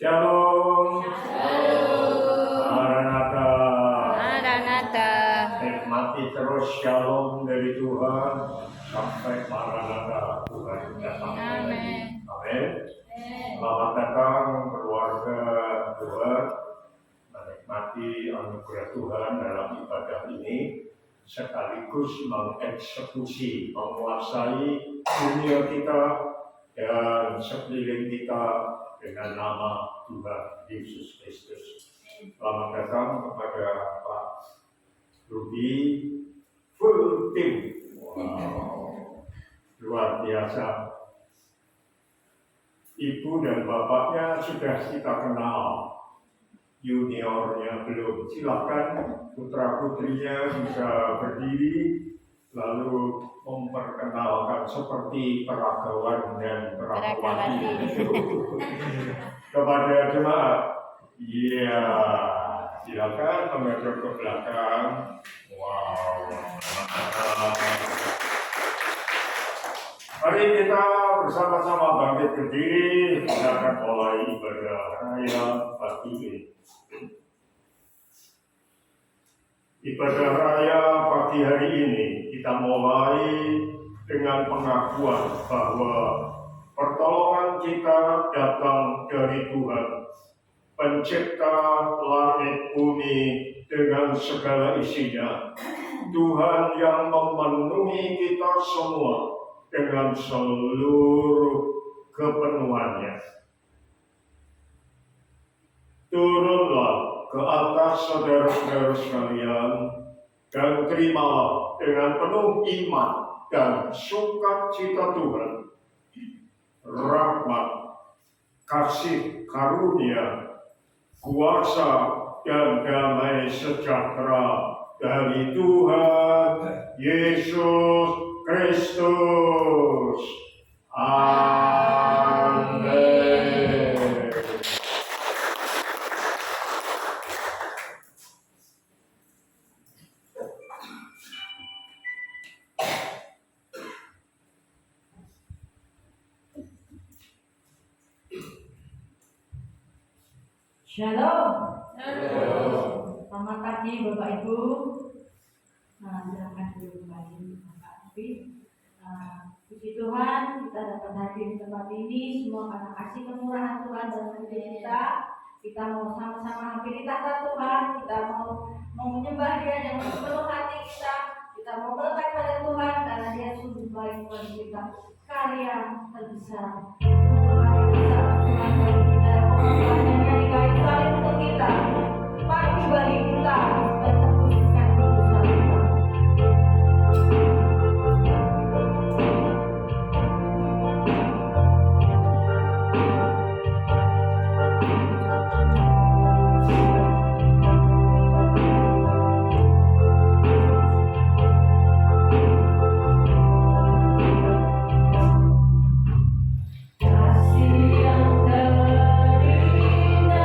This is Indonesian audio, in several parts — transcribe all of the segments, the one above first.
Shalom. Shalom. Maranatha. Maranatha. Nikmati terus shalom dari Tuhan sampai Maranatha Tuhan datang. Amin. Amin. Selamat datang keluarga Tuhan, menikmati anugerah Tuhan dalam ibadah ini, sekaligus mengeksekusi, menguasai dunia kita dan sekeliling kita dengan nama Tuhan Yesus Kristus. Selamat datang kepada Pak Rudy full team. Wow, luar biasa. Ibu dan bapaknya sudah kita kenal, juniornya belum. Silakan putra putrinya bisa berdiri lalu memperkenalkan seperti peragawan dan peragawati kepada jemaat. Iya, silakan menghadap ke belakang. Wow. Mari kita bersama-sama bangkit berdiri, kita akan mulai ibadah raya pagi ini. Ibadah raya pagi hari ini kita mulai dengan pengakuan bahwa pertolongan kita datang dari Tuhan, Pencipta langit bumi dengan segala isinya. Tuhan yang memenuhi kita semua dengan seluruh kepenuhannya. Turunlah ke atas saudara-saudara sekalian dan terimalah dengan penuh iman dan sukacita Tuhan rahmat, kasih karunia, kuasa dan damai sejahtera dari Tuhan Yesus Kristus. Amin. Shalom. Shalom. Selamat pagi Bapak Ibu. Silakan duduk kembali Bapak Ibu. Puji Tuhan, kita dapat hadir di tempat ini semua karena kasih kemurahan Tuhan dalam hidup kita. Kita mau sama-sama hampiri tahta Tuhan. Kita mau menyembah Dia dengan sepenuh hati kita. Kita mau melekat pada Tuhan karena Dia sungguh baik bagi kita. Karya terbesar. Tuhan bagi kita. Tuhan baik sekali untuk kita. Pagi bagi kita dan teruskan dosa kita. Kasih yang terindah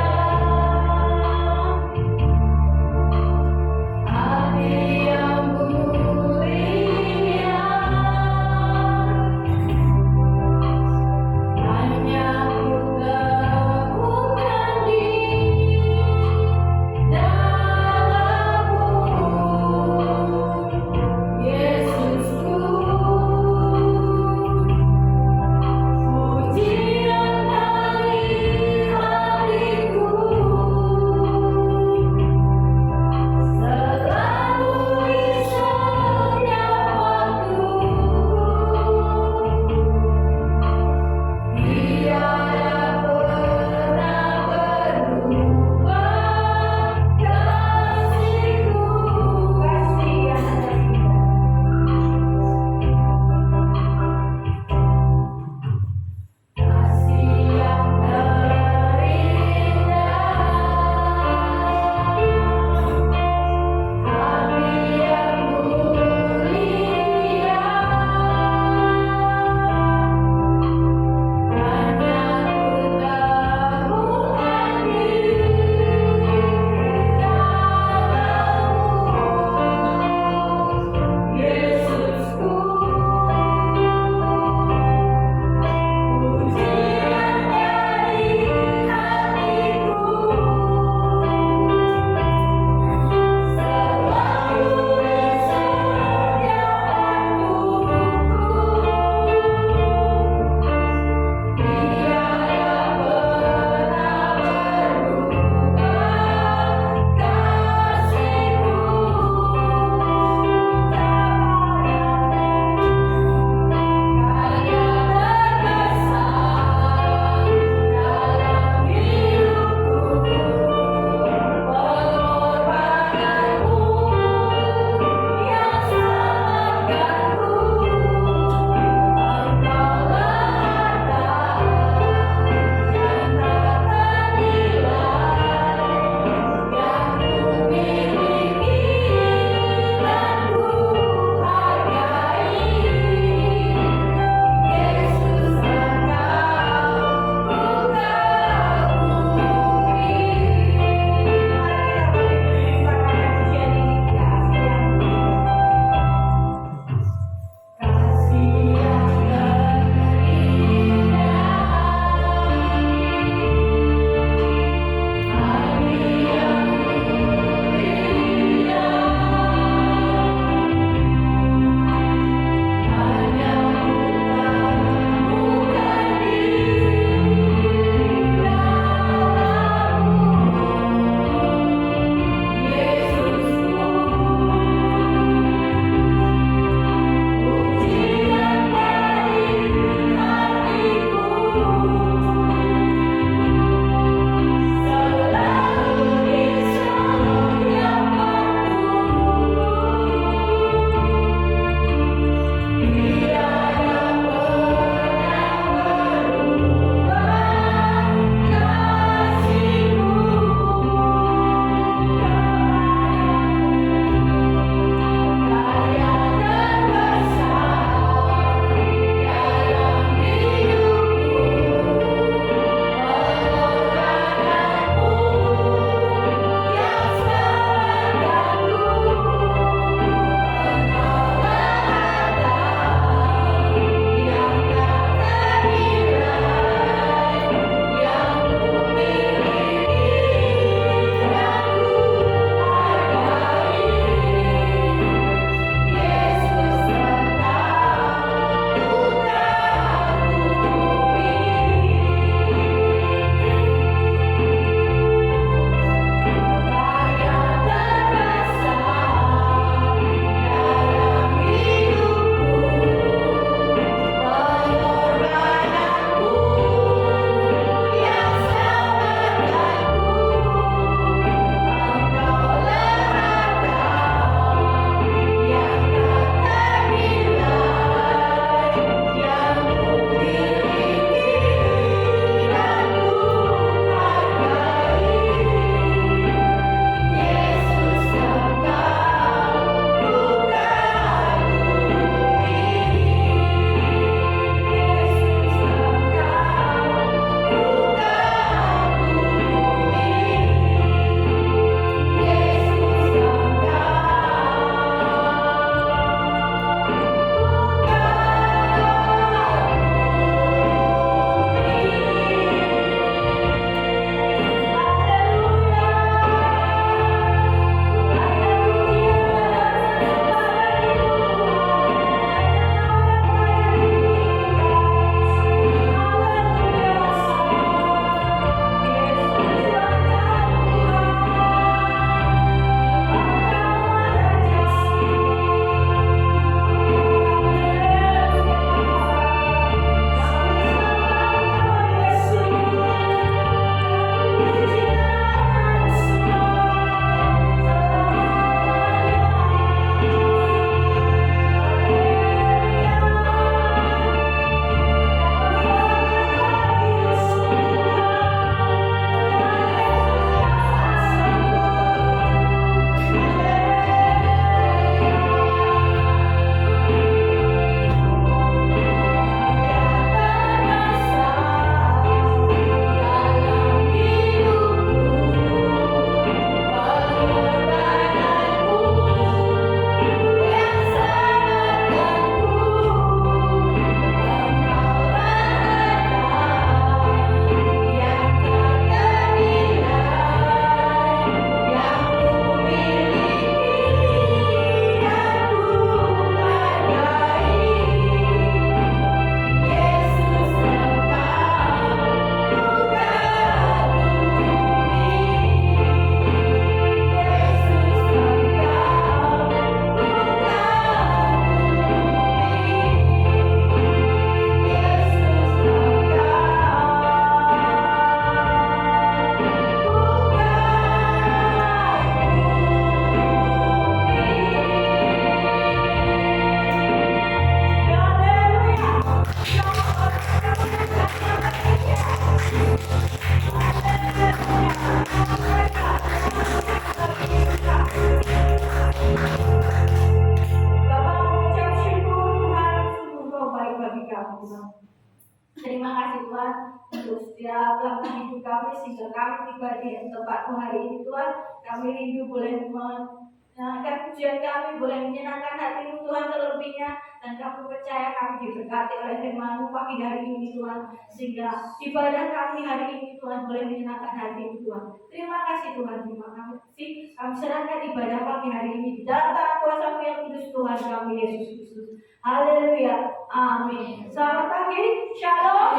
Tuhan untuk setiap langkah hidup kami sehingga kami tiba di tempatmu hari ini Tuhan. Kami rindu boleh menyenangkan pujian kami, boleh menyenangkan hatimu Tuhan terlebihnya. Dan kami percaya kami diberkati oleh firman-Mu pagi hari ini Tuhan, sehingga ibadah kami hari ini Tuhan boleh menyenangkan hati-Mu Tuhan. Terima kasih Tuhan, terima kasih. Kami serahkan ibadah pagi hari ini di dalam tangan kuasa-Mu yang kudus Tuhan kami Yesus Kristus. Haleluya, amin. Selamat pagi, shalom.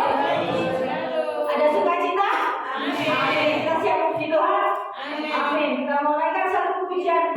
Ada sukacita? Amin. Kita siap puji Tuhan. Amin. Kita mau naikkan satu pujian.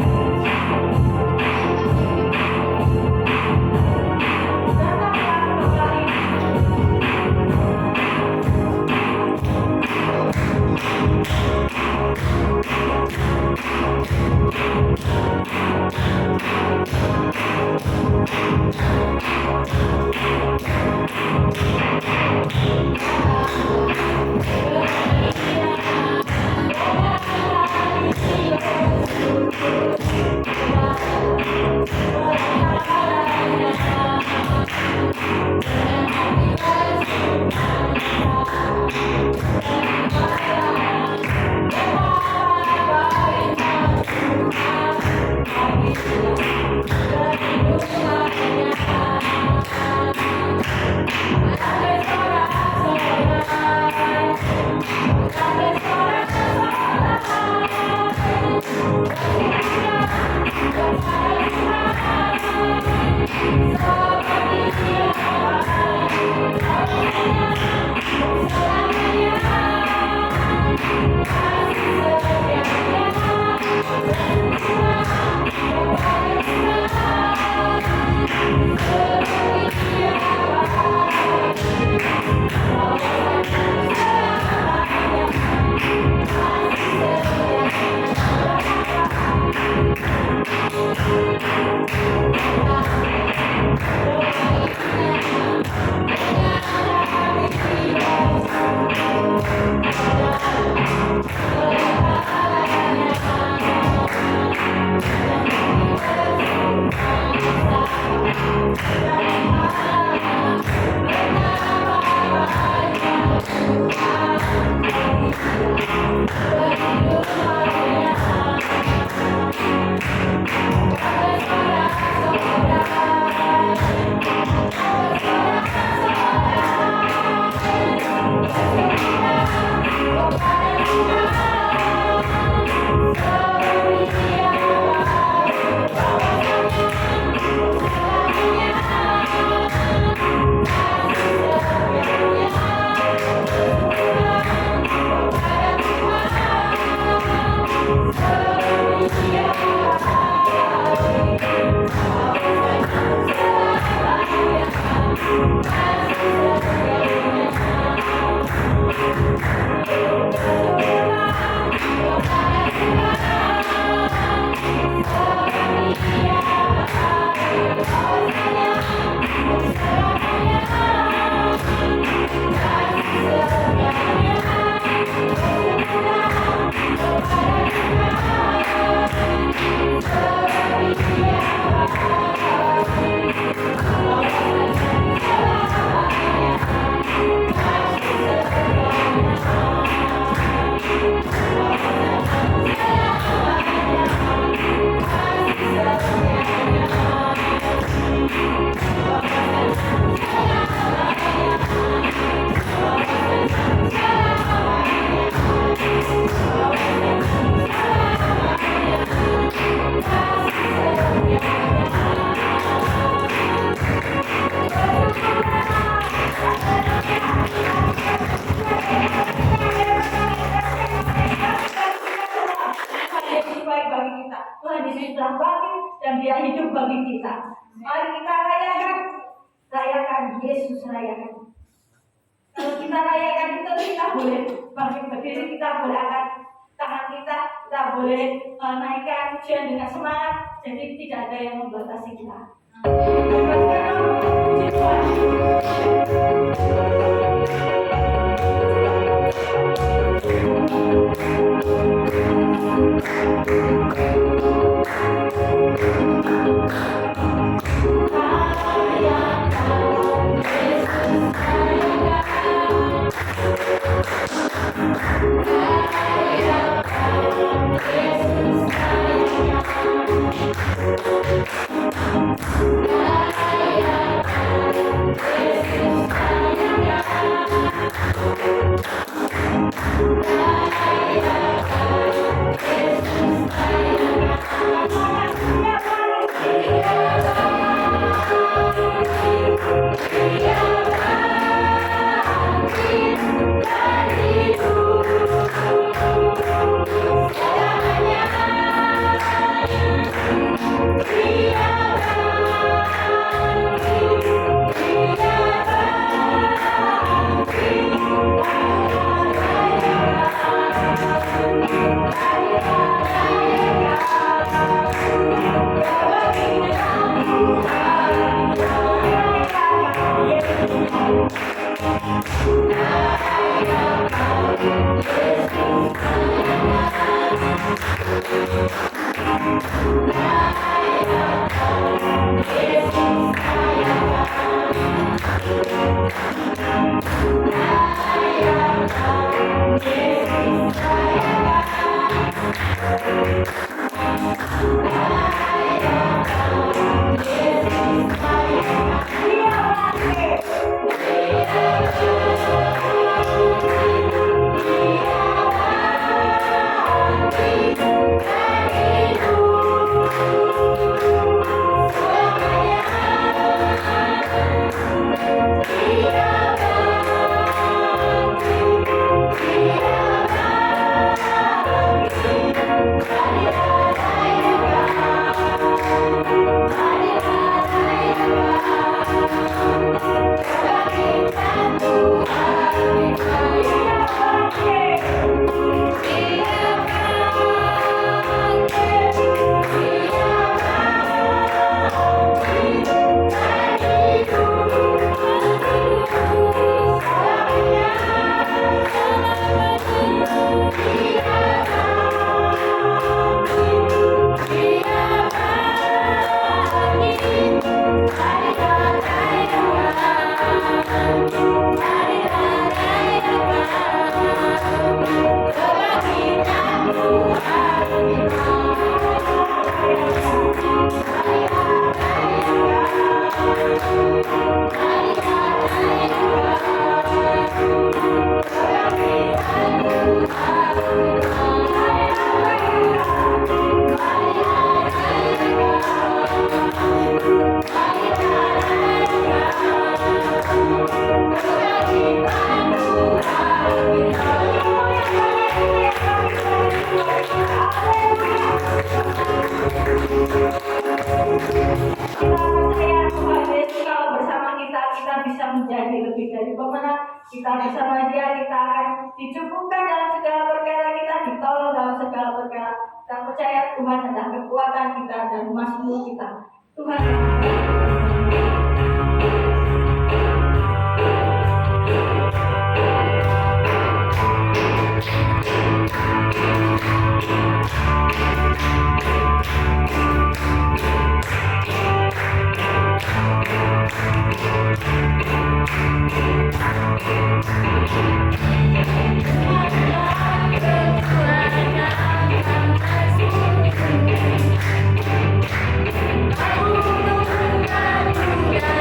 Yesus rayakan. Kalau kita rayakan itu kita boleh bangkit berdiri, kita boleh angkat tangan kita boleh naikkan pujian dengan semangat. Jadi tidak ada yang membatasi kita. Puji Tuhan. Rayakan Yesus rayakan. kita bersama Dia, kita akan dicukupkan dalam segala perkara, kita ditolong dalam segala perkara. Kita percaya Tuhan adalah kekuatan kita dan mazmur kita. Tuhan Aku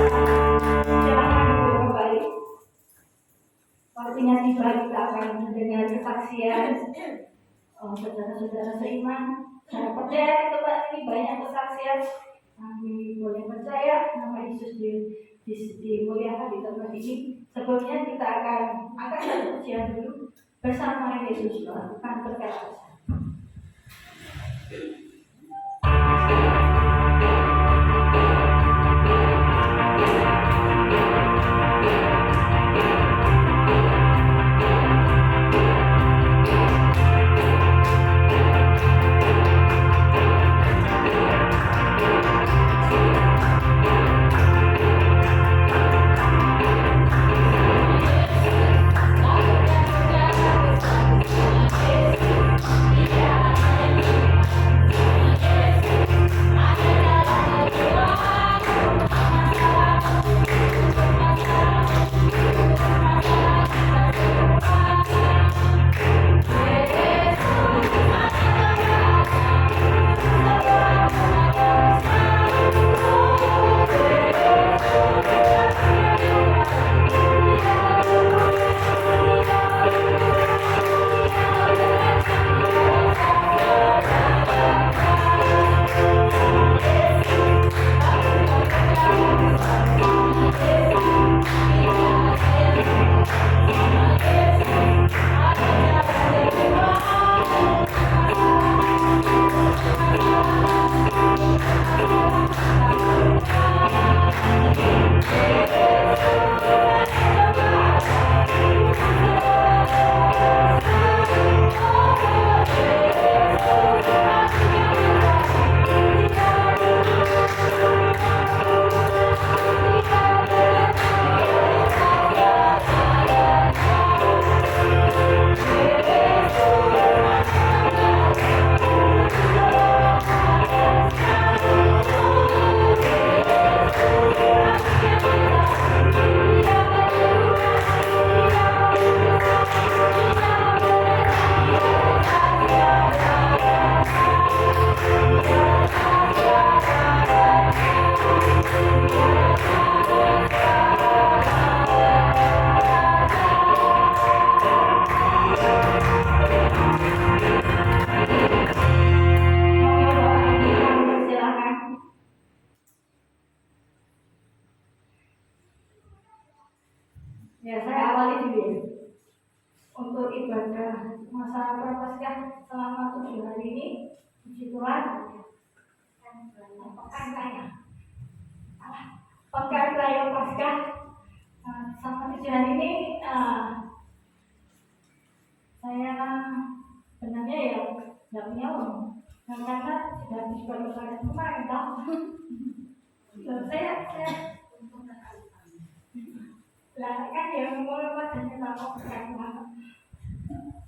Silakan duduk kembali. Waktunya tiba kita akan mendengar kesaksian saudara-saudara seiman. Saya percaya di tempat ini banyak kesaksian. Kami boleh percaya nama Yesus dimuliakan di tempat ini. Sebelumnya kita akan angkat satu pujian dulu bersama Yesus melakukan berkat besar. Ya, saya awali dulu ya. Untuk ibadah masa Prapaskah selama 7 hari ini, puji Tuhan, pekan raya Paskah selama 7 hari ini, saya sebenarnya ya nggak punya uang, karena sudah habis lebaran kemarin, toh. Saya lah kan ya mulai padanya tahu kan.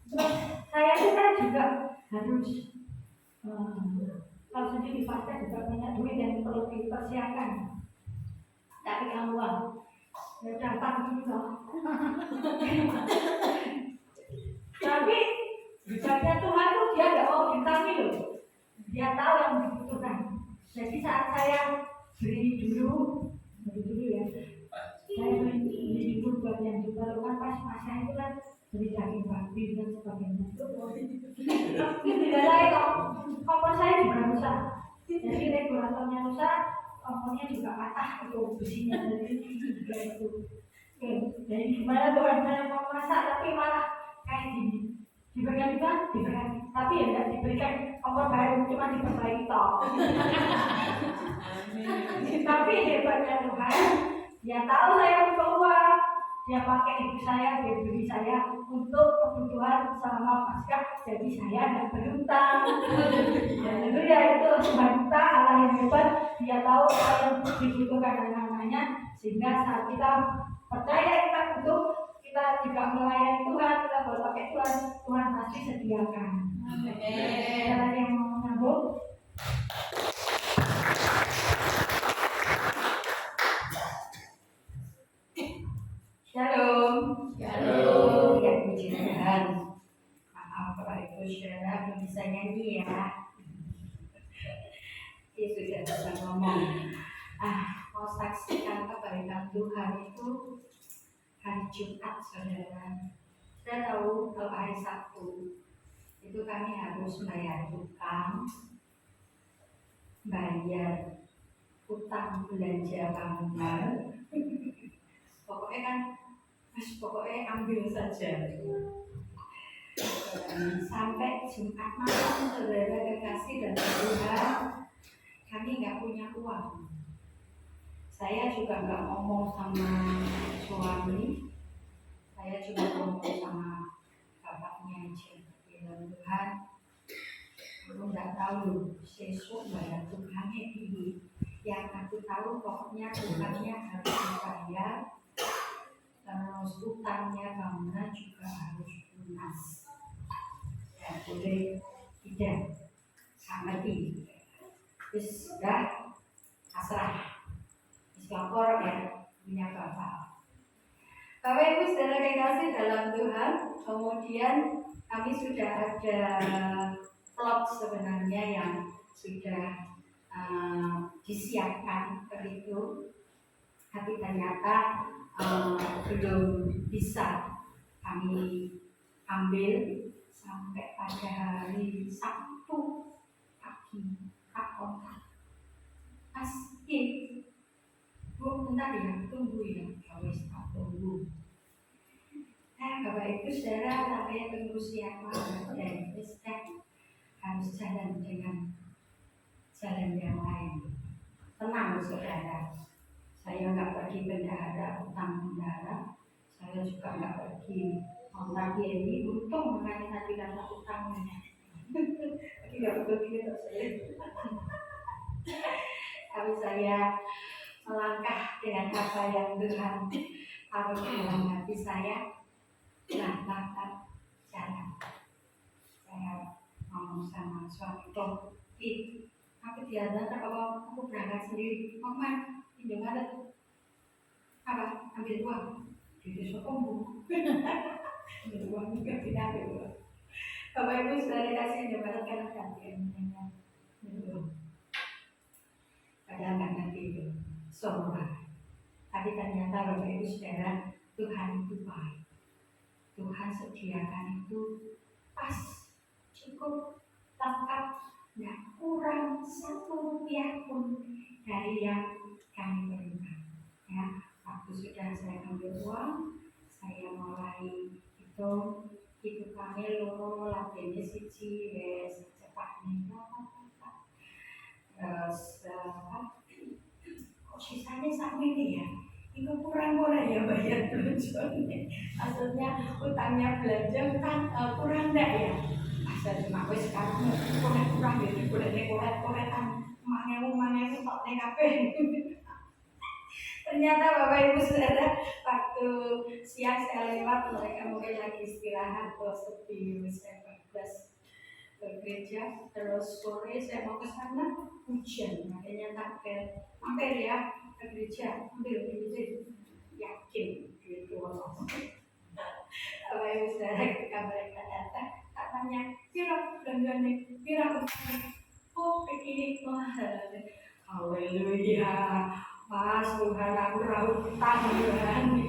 Terus saya itu kan juga harus kalau sendiri pasca juga banyak duit yang perlu dipersiapkan dari awal. Ya datang dulu loh. Tapi ibadahnya Tuhan tuh dia nggak mau ditagi loh. Dia tahu yang dibutuhkan. Jadi saat saya beri dulu ya. Saya beli buat yang diperlukan pas masa itu kan beli daging babi dan sebagainya. Tidak lain kok, kompor saya juga rusak. Jadi regulatornya rusak, kompornya juga patah itu besinya dari itu. Jadi gimana Tuhan, saya mau masak tapi malah kayak gini. Diberikan Tuhan, diberikan, tapi ya enggak diberikan kompor baru, cuma diperbaiki toh. Tapi hebatnya Tuhan, dia tahu saya butuh uang, dia pakai ibu saya, dia beri saya untuk kebutuhan selama Paskah, jadi saya nggak berhutang. Haleluya, itu Tuhan kita Allah yang hebat, dia tahu apa yang dibutuhkan anak-anaknya, sehingga saat kita percaya kita butuh, kita juga melayani Tuhan, kita boleh pakai Tuhan, Tuhan pasti sediakan. Ada lagi yang mau nyambung? Shalom. Shalom. Ya, puji Tuhan. Maaf Bapak Ibu Saudara belum bisa nyanyi ya. Dia sudah bisa ngomong. Mau saksikan kebaikan Tuhan itu hari Jumat, saudara. Saya tahu kalau hari Sabtu itu kami harus bayar utang, bayar utang belanja bangunan. Pokoknya kan, pokoknya ambil saja. Sampai Jumat malam, saudara kekasih dan Tuhan, kami nggak punya uang. Saya juga nggak ngomong sama suami, saya cuma ngomong sama bapaknya aja. Bilang Tuhan, aku nggak tahu sesuk bayar Tuhannya ini. Yang aku tahu pokoknya Tuhannya harus dibayar. Terus utangnya bangunan juga harus lunas. Ya boleh tidak, nggak ngerti. Terus sudah pasrah, lapor ya punya bapak. Bapak Ibu saudara kekasih dalam Tuhan, kemudian kami sudah ada plot sebenarnya yang sudah disiapkan itu, tapi ternyata belum bisa kami ambil sampai pada hari Sabtu pagi. Pak kontak, pasti Bu, bentar ya, tunggu ya, harus tak tunggu. Bapak Ibu saudara, saya tunggu siapa dan harus jalan dengan jalan yang lain. Tenang saudara, saya nggak pergi bendahara, utang bendahara, saya juga nggak pergi kontak ini. Untung makanya tadi kata utangnya. Tapi nggak begitu saya. Tapi saya melangkah dengan apa yang Tuhan taruh dalam hati saya. Langkah jalan. Saya ngomong sama suami Tom, aku diantar kalau aku berangkat sendiri. Mama, pinjam ada apa? Ambil uang. Jadi sokongmu. Ambil uang juga tidak ambil uang. Bapak Ibu sudah dikasih jabatan gantian. Padahal nggak ngerti itu. Semua. Tapi ternyata Bapak Ibu saudara, Tuhan itu baik. Tuhan sediakan itu pas, cukup, lengkap, nggak kurang Rp1 pun dari yang kami berikan. Ya, waktu sudah saya ambil uang, saya mulai itu kami loro latihannya siji, secepatnya. Terus kok sisanya sama ini ya? Itu kurang ya bayar belanjanya. Maksudnya utangnya belanja kurang enggak ya? Asal cuma wis sekarang kurang gitu, kurang-kuretan mangewu kok nek kabeh. Ternyata Bapak Ibu saudara, waktu siang saya lewat, mereka mungkin lagi istirahat atau sepi, saya bergegas ke gereja. Terus sore saya mau ke sana, hujan, makanya mampir ya ke gereja, ambil gereja, yakin gitu. Bapak Ibu saudara, ketika mereka datang, tak tanya, kira belanjanya, kira oh begini, wah, haleluya. Mas Tuhan, aku raut utang Tuhan.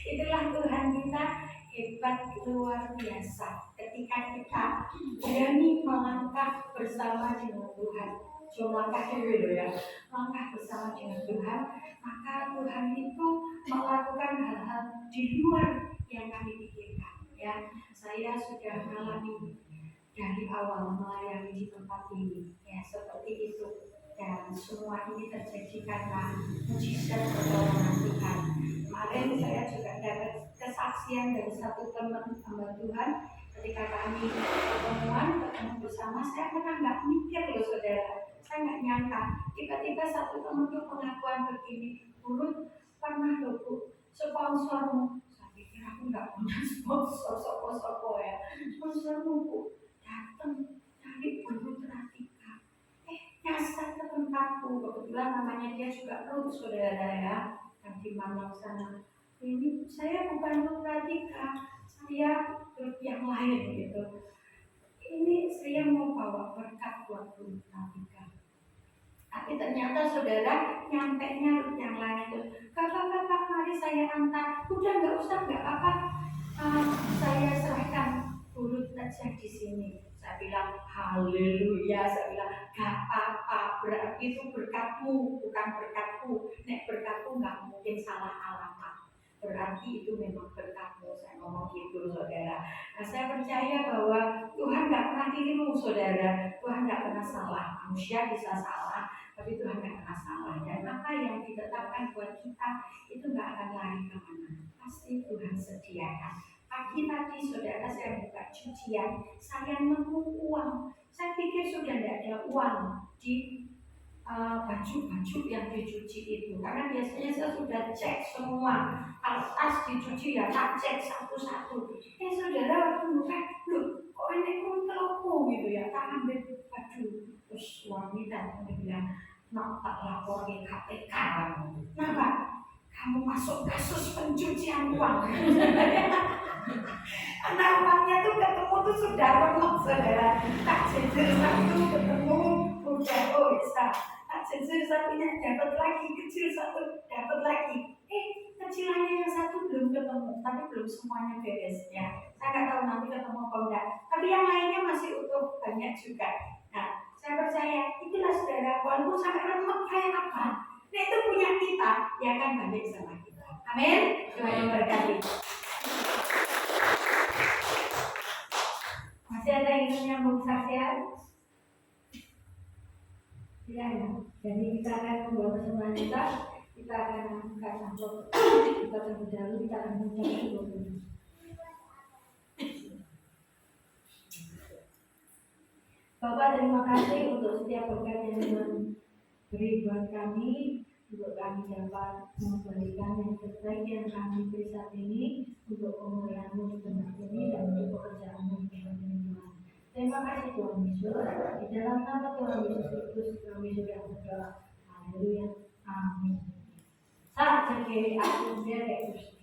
Itulah Tuhan kita hebat luar biasa. Ketika kita berani melangkah bersama dengan Tuhan, cuma langkah dulu ya, langkah bersama dengan Tuhan, maka Tuhan itu melakukan hal-hal di luar yang kami pikirkan. Ya, saya sudah mengalami dari awal melayani di tempat ini, ya seperti itu. Dan semua ini terjadi karena mujizat pertolongan Tuhan. Kemarin saya juga dapat kesaksian dari satu teman hamba Tuhan ketika kami ketemu bersama. Saya pernah nggak mikir loh saudara, saya nggak nyangka tiba-tiba satu teman itu pengakuan begini, Burut pernah loh Bu sponsormu. Saya pikir aku nggak punya sponsor sopo-sopo ya, sponsormu Bu datang dari Burut Ratika, nyasar ke tempatku. Kebetulan namanya dia juga Ruth saudara ya, yang di Malang sana. Ini saya bukan Ruth Ratika, saya Ruth yang lain gitu. Ini saya mau bawa berkat buat Ruth Ratika. Tapi ternyata saudara nyampenya Ruth yang lain itu, kakak mari saya antar. Udah nggak usah, nggak apa-apa, saya serahkan Ruth aja di sini. Saya bilang haleluya, saya bilang gak apa-apa, berarti itu berkatmu bukan berkatku. Nek berkatku gak mungkin salah alamat, berarti itu memang berkatmu. Saya ngomong gitu saudara. Nah, saya percaya bahwa Tuhan gak pernah keliru saudara. Tuhan gak pernah salah. Manusia bisa salah, tapi Tuhan gak pernah salah. Dan apa yang ditetapkan buat kita itu gak akan lari kemana, pasti Tuhan sediakan. Pagi tadi saudara saya buka cucian, saya nemu uang. Saya pikir sudah tidak ada uang di baju-baju yang dicuci itu, karena biasanya saya sudah cek semua. Kalau tas dicuci ya tak cek satu-satu. Saudara waktu buka, loh kok ini kuntelku gitu ya, tak ambil baju. Terus suami dan bilang, nak tak lapor ke KPK. Kenapa? Kamu masuk kasus pencucian uang. Karena uangnya tuh ketemu tuh sudah remuk saudara. Tak jejer satu ketemu udah bisa. Tak jejer satunya dapat lagi, kecil satu dapat lagi. Kecilannya yang satu belum ketemu, tapi belum semuanya beres ya. Saya nggak tahu nanti ketemu apa enggak. Tapi yang lainnya masih utuh, banyak juga. Nah, saya percaya itulah saudara, walaupun sampai remuk kayak apa, nah itu punya kita, ya kan balik sama kita. Amin. Tuhan memberkati. Masih ada yang ingin nyambung kesaksian? Tidak ya. Jadi kita akan membawa persembahan kita akan angkat amplop, kita terlebih dahulu kita akan mengucapkan doa. Bapak terima kasih untuk setiap berkat yang Tuhan beri buat kami, untuk kami dapat memberikan yang terbaik yang kami beri saat ini untuk pemulihan-Mu di tempat ini dan untuk pekerjaan-Mu di tempat ini Tuhan. Terima kasih Tuhan Yesus. Di dalam nama Tuhan Yesus Kristus kami sudah berdoa. Haleluya. Amin. Saat kiri aku dia Yesus.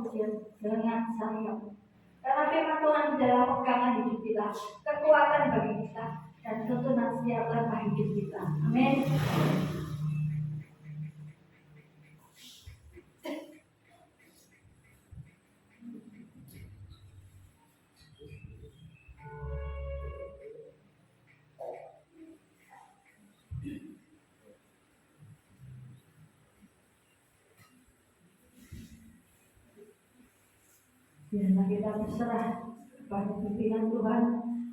pujian dengan sangat. Karena firman Tuhan adalah pegangan hidup kita, kekuatan bagi kita, dan tuntunan setiap langkah hidup kita. Amin. Biarlah kita berserah kepada pimpinan Tuhan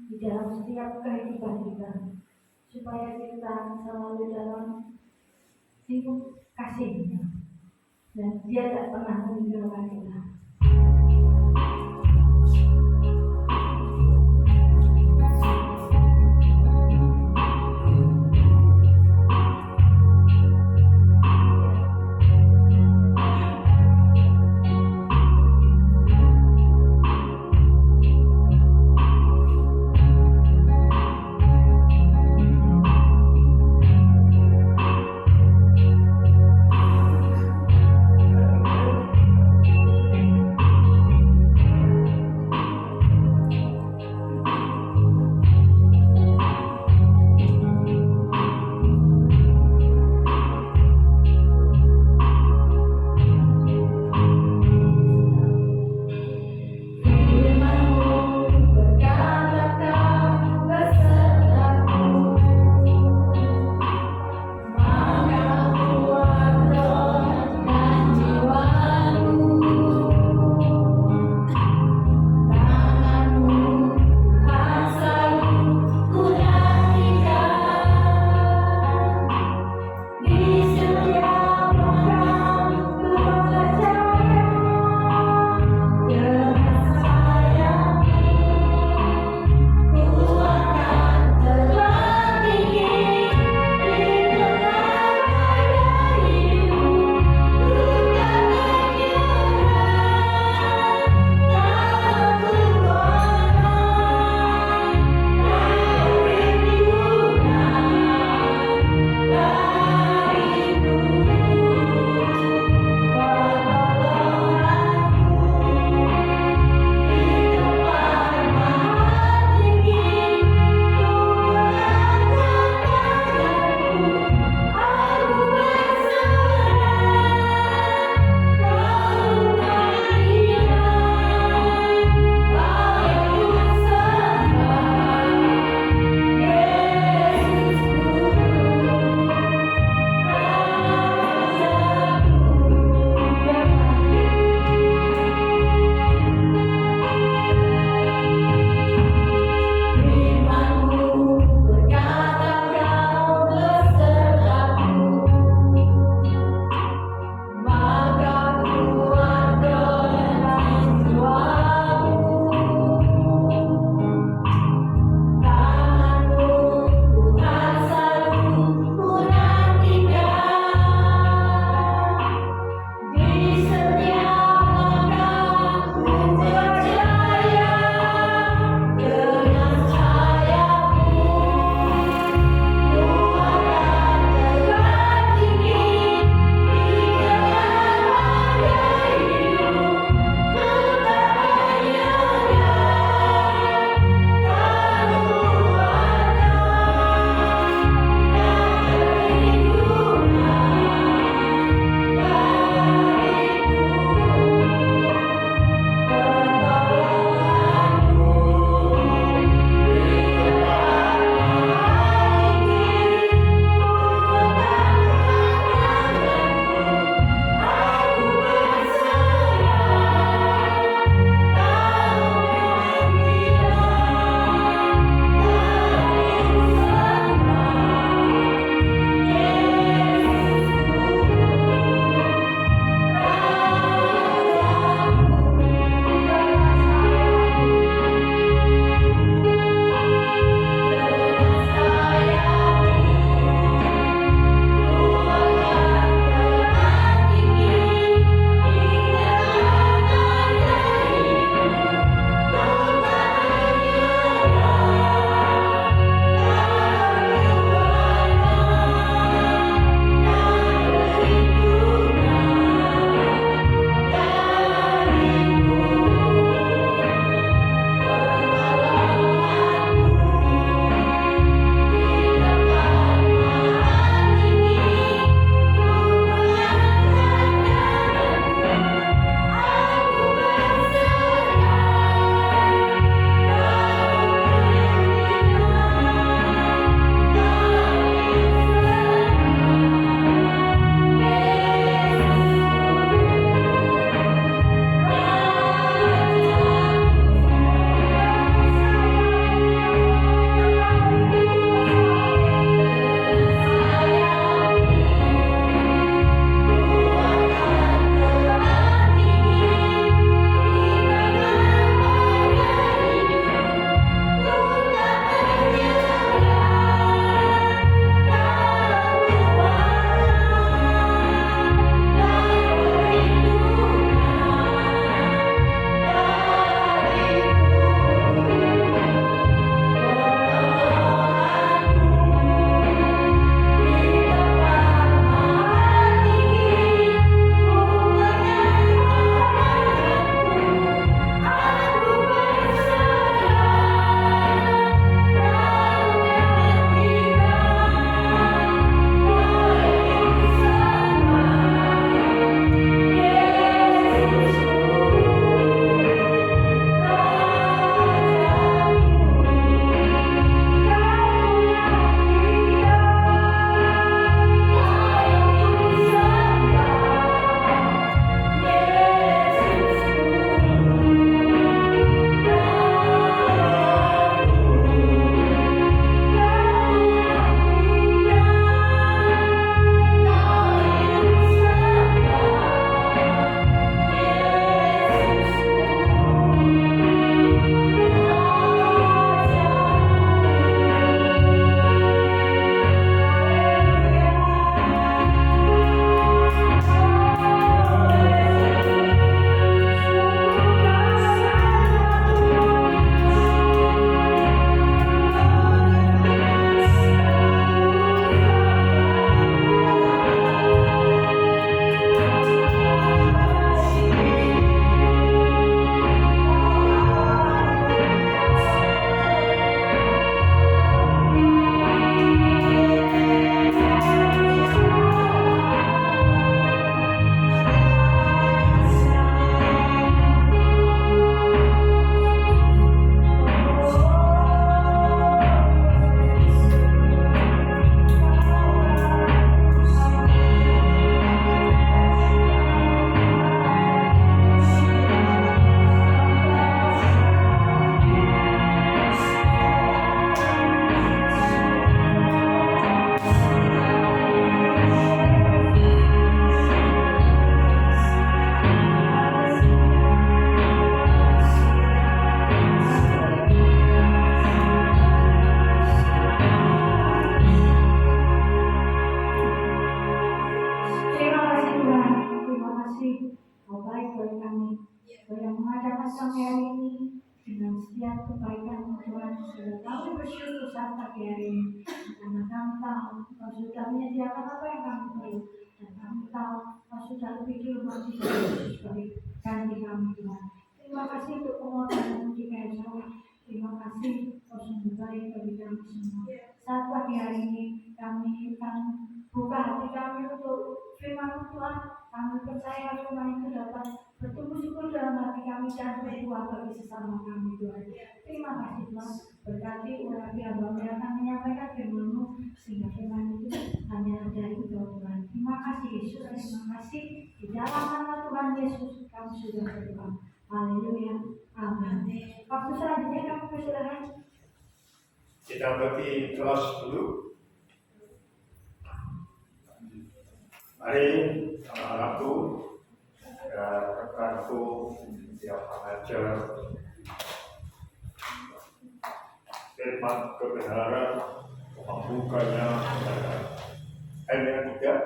di dalam setiap kehidupan kita, supaya kita selalu dalam sibuk kasih-Nya, dan Dia tak pernah meninggalkan kita. kami hari ini dengan setiap kebaikan Tuhan sudah kami bersyukur saat pagi hari ini karena kami tahu Kau sudah menyediakan apa yang kami perlu dan kami tahu Kau sudah lebih dulu masih sebagai ganti kami Tuhan. Terima kasih untuk pengorbanan di Kau. Terima kasih Kau sungguh baik bagi kami semua. Saat pagi hari ini kami akan buka hati kami untuk firman Tuhan. Kami percaya firman itu dapat bertumbuh subur dalam hati kami dan berbuah bagi sesama kami Tuhan. Terima kasih Tuhan. Berkati uragi hamba yang akan menyampaikan firman-Mu sehingga firman itu hanya dari Engkau Tuhan. Terima kasih Yesus. Terima kasih di dalam nama Tuhan Yesus kami sudah berdoa. Haleluya. Amin. Waktu selanjutnya kami persilakan. Kita bagi kelas dulu. Mari anak-anakku dan rekanku yang mengajar firman kebenaran, membukanya kepada yang tidak.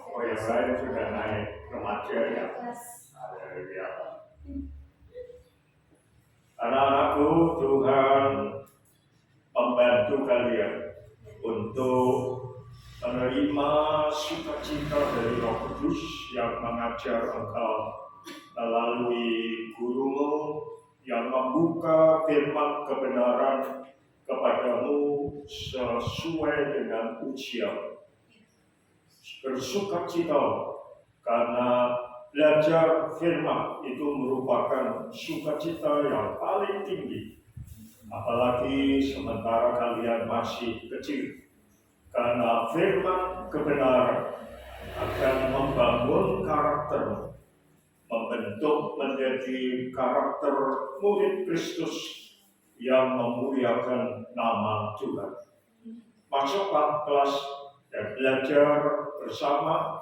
Oh, yang lain sudah naik remaja ya. Haleluya. Anak-anakku, Tuhan membantu kalian untuk menerima sukacita dari Roh Kudus yang mengajar engkau melalui gurumu yang membuka firman kebenaran kepadamu sesuai dengan ujian. Bersukacita karena belajar firman itu merupakan sukacita yang paling tinggi, apalagi sementara kalian masih kecil. Karena firman kebenaran akan membangun karakter, membentuk menjadi karakter murid Kristus yang memuliakan nama Tuhan. Masuklah kelas dan belajar bersama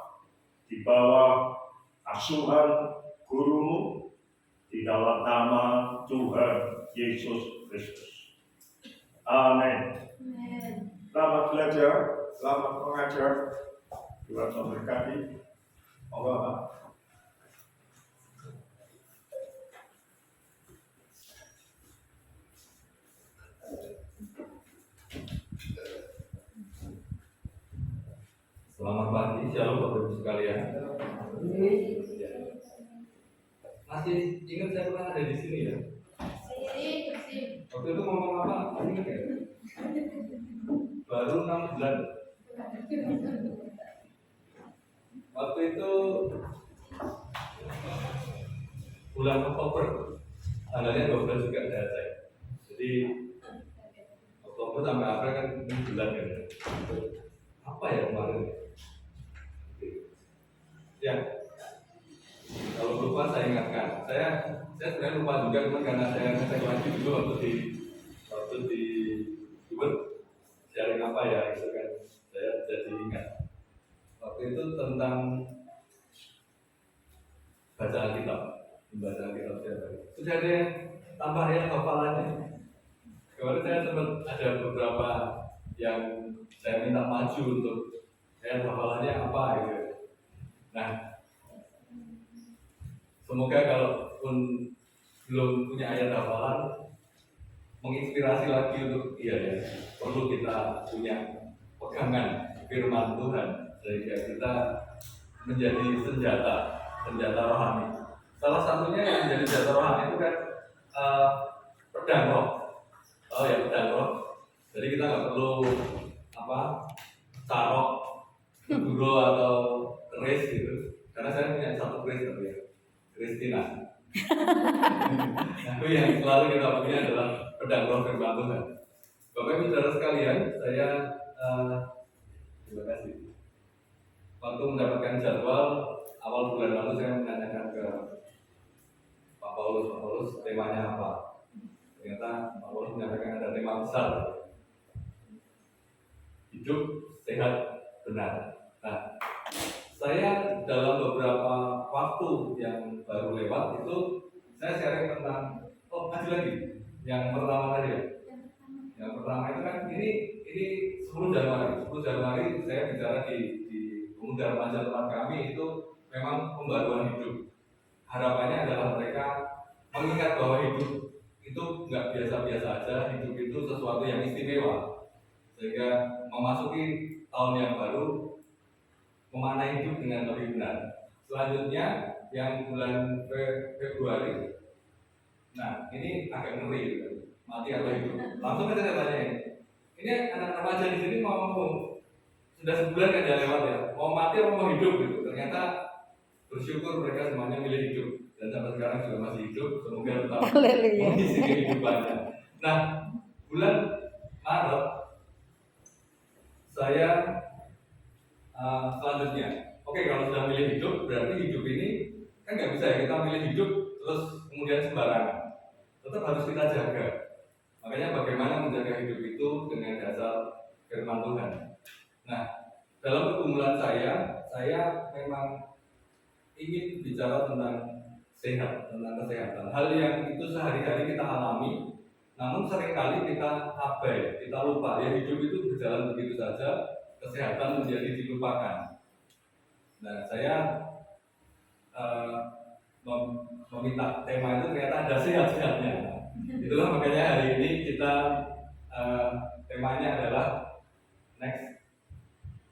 di bawah asuhan gurumu di dalam nama Tuhan Yesus Kristus. Amin. Selamat belajar, selamat mengajar. Tuhan memberkati. Monggo, Pak. Selamat pagi, shalom Bapak Ibu sekalian. Masih ingat saya pernah ada di sini ya? Waktu itu ngomong apa? Ingat ya? Baru 6 bulan. Waktu itu bulan Oktober, tanggalnya 12 juga ada saya. Jadi Oktober sampai April kan 6 bulan ya. Apa ya kemarin? Ya, kalau lupa saya ingatkan. Saya sebenarnya lupa juga, cuma karena saya ngecek lagi dulu waktu di Twitter sharing apa ya, gitu kan. Saya jadi ingat. Waktu itu tentang bacaan kitab saya. Sudah ada yang tambah ya hafalannya. Kemarin saya sempat ada beberapa yang saya minta maju untuk hafalannya apa gitu. Nah, semoga kalaupun belum punya ayat hafalan, menginspirasi lagi untuk ya, perlu kita punya pegangan firman Tuhan sehingga kita menjadi senjata rohani. Salah satunya yang menjadi senjata rohani itu kan pedang roh. Oh ya, pedang roh. Jadi kita nggak perlu carok, guru atau keris gitu. Karena saya punya satu keris tapi ya, Kristina. Nah, yang selalu kita punya adalah pedang roh firman Tuhan. Bapak Ibu Saudara sekalian, saya terima kasih. Waktu mendapatkan jadwal awal bulan lalu saya menanyakan ke Pak Paulus temanya apa. Ternyata Pak Paulus menyampaikan ada tema besar, hidup sehat benar. Nah, saya dalam beberapa waktu yang baru lewat itu saya sharing tentang masih lagi yang pertama tadi ya. Yang pertama itu kan ini 10 Januari saya bicara di pemuda remaja tempat kami itu memang pembaruan hidup. harapannya adalah mereka mengingat bahwa hidup itu nggak biasa-biasa aja, hidup itu sesuatu yang istimewa, sehingga memasuki tahun yang baru memaknai hidup dengan lebih benar. Selanjutnya yang bulan Februari, nah ini agak ngeri gitu. Mati atau hidup. Langsung aja saya tanya ini anak remaja di sini mau sudah sebulan kan dia lewat ya, mau mati atau mau hidup gitu. Ternyata bersyukur mereka semuanya milih hidup dan sampai sekarang juga masih hidup. Semoga tetap mengisi kehidupannya. Nah, bulan Maret saya selanjutnya, oke, kalau sudah milih hidup berarti hidup ini kan nggak bisa ya kita milih hidup terus kemudian sembarangan. Tetap harus kita jaga. Makanya bagaimana menjaga hidup itu dengan dasar firman Tuhan. Nah, dalam pergumulan saya memang ingin bicara tentang sehat, tentang kesehatan. Hal yang itu sehari-hari kita alami, namun seringkali kita abai, kita lupa. Ya hidup itu berjalan begitu saja, kesehatan menjadi dilupakan. Nah, saya meminta tema itu ternyata ada sehat-sehatnya. Itulah makanya hari ini kita temanya adalah next,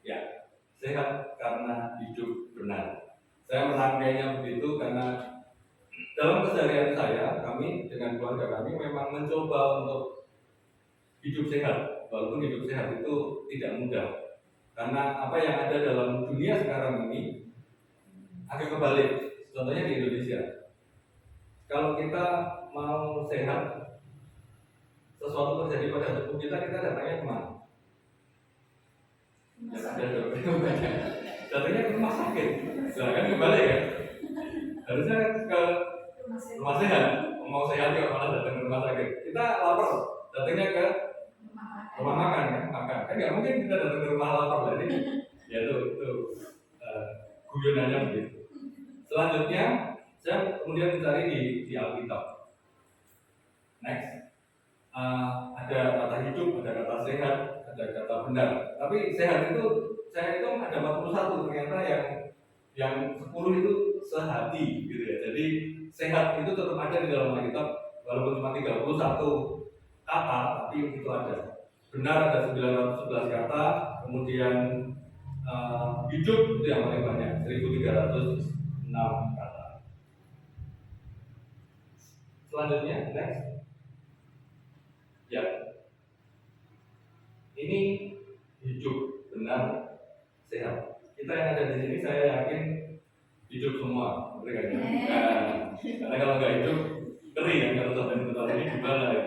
ya, sehat karena hidup benar. Saya merangkainya begitu karena dalam keseharian saya, kami dengan keluarga kami memang mencoba untuk hidup sehat, walaupun hidup sehat itu tidak mudah. Karena apa yang ada dalam dunia sekarang ini agak kebalik. Contohnya di Indonesia, kalau kita mau sehat, sesuatu terjadi pada tubuh kita datangnya kemana? Ya ada dong. Datangnya ke rumah sakit. Nah, kan kebalik ya. Harusnya ke rumah sehat. Mau sehat ya malah datang ke rumah sakit. Kita lapar, datangnya ke rumah makan kan? Makan. Kan nggak mungkin kita datang ke rumah lapar jadi. Ya itu guyonannya begitu. Selanjutnya saya kemudian mencari di Alkitab. Next, ada kata hidup, ada kata sehat, ada kata benar. Tapi sehat itu saya hitung ada 41, ternyata yang 10 itu sehati gitu ya. Jadi sehat itu tetap ada di dalam Alkitab, walaupun cuma 31 kata, tapi itu ada. Benar ada 911 kata, kemudian hidup itu yang paling banyak, 1306 kata. Selanjutnya, next. Ya, ini hidup benar sehat. Kita yang ada di sini saya yakin hidup semua, betul kan? Karena kalau nggak hidup kering kan kalau sampai ini gimana ya?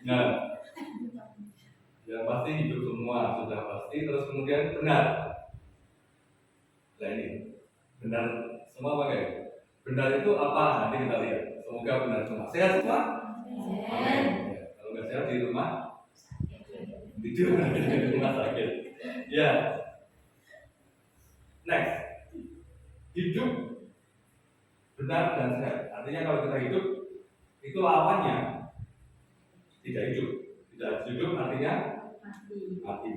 Nah, ya pasti hidup semua sudah pasti. Terus kemudian benar. Nah ini benar semua pakai. Benar itu apa? Nanti kita lihat. Semoga benar semua. Sehat semua? Amin. Kalau nggak sehat di rumah tidur di rumah sakit. Ya. Next. Hidup benar dan sehat. Artinya kalau kita hidup itu lawannya tidak hidup. Tidak hidup artinya mati.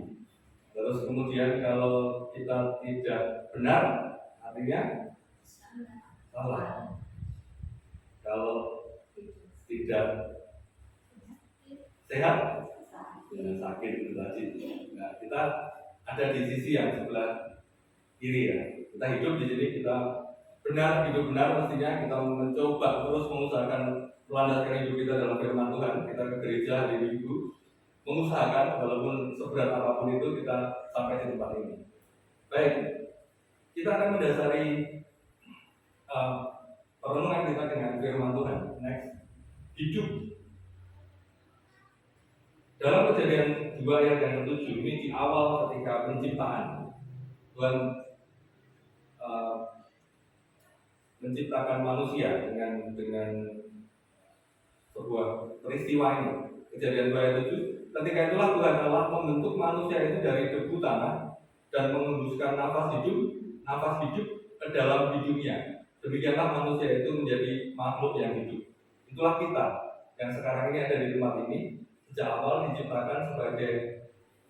Terus kemudian kalau kita tidak benar artinya salah. Kalau tidak sehat dan sakit itu tadi. Nah, kita ada di sisi yang sebelah kiri ya. Kita hidup di sini, kita benar, hidup benar mestinya kita mencoba terus mengusahakan melandaskan hidup kita dalam firman Tuhan. Kita ke gereja hari Minggu, mengusahakan walaupun seberat apapun itu kita sampai di tempat ini. Baik, kita akan mendasari perenungan kita dengan firman Tuhan. Next, hidup. Dalam Kejadian 2 ayat yang ke-7 ini di awal ketika penciptaan Tuhan menciptakan manusia dengan sebuah peristiwa ini. Kejadian 2 ayat 7. Ketika itulah Tuhan Allah membentuk manusia itu dari debu tanah dan mengembuskan nafas hidup ke dalam hidungnya. Demikianlah manusia itu menjadi makhluk yang hidup. Itulah kita yang sekarang ini ada di tempat ini. Sejak awal diciptakan sebagai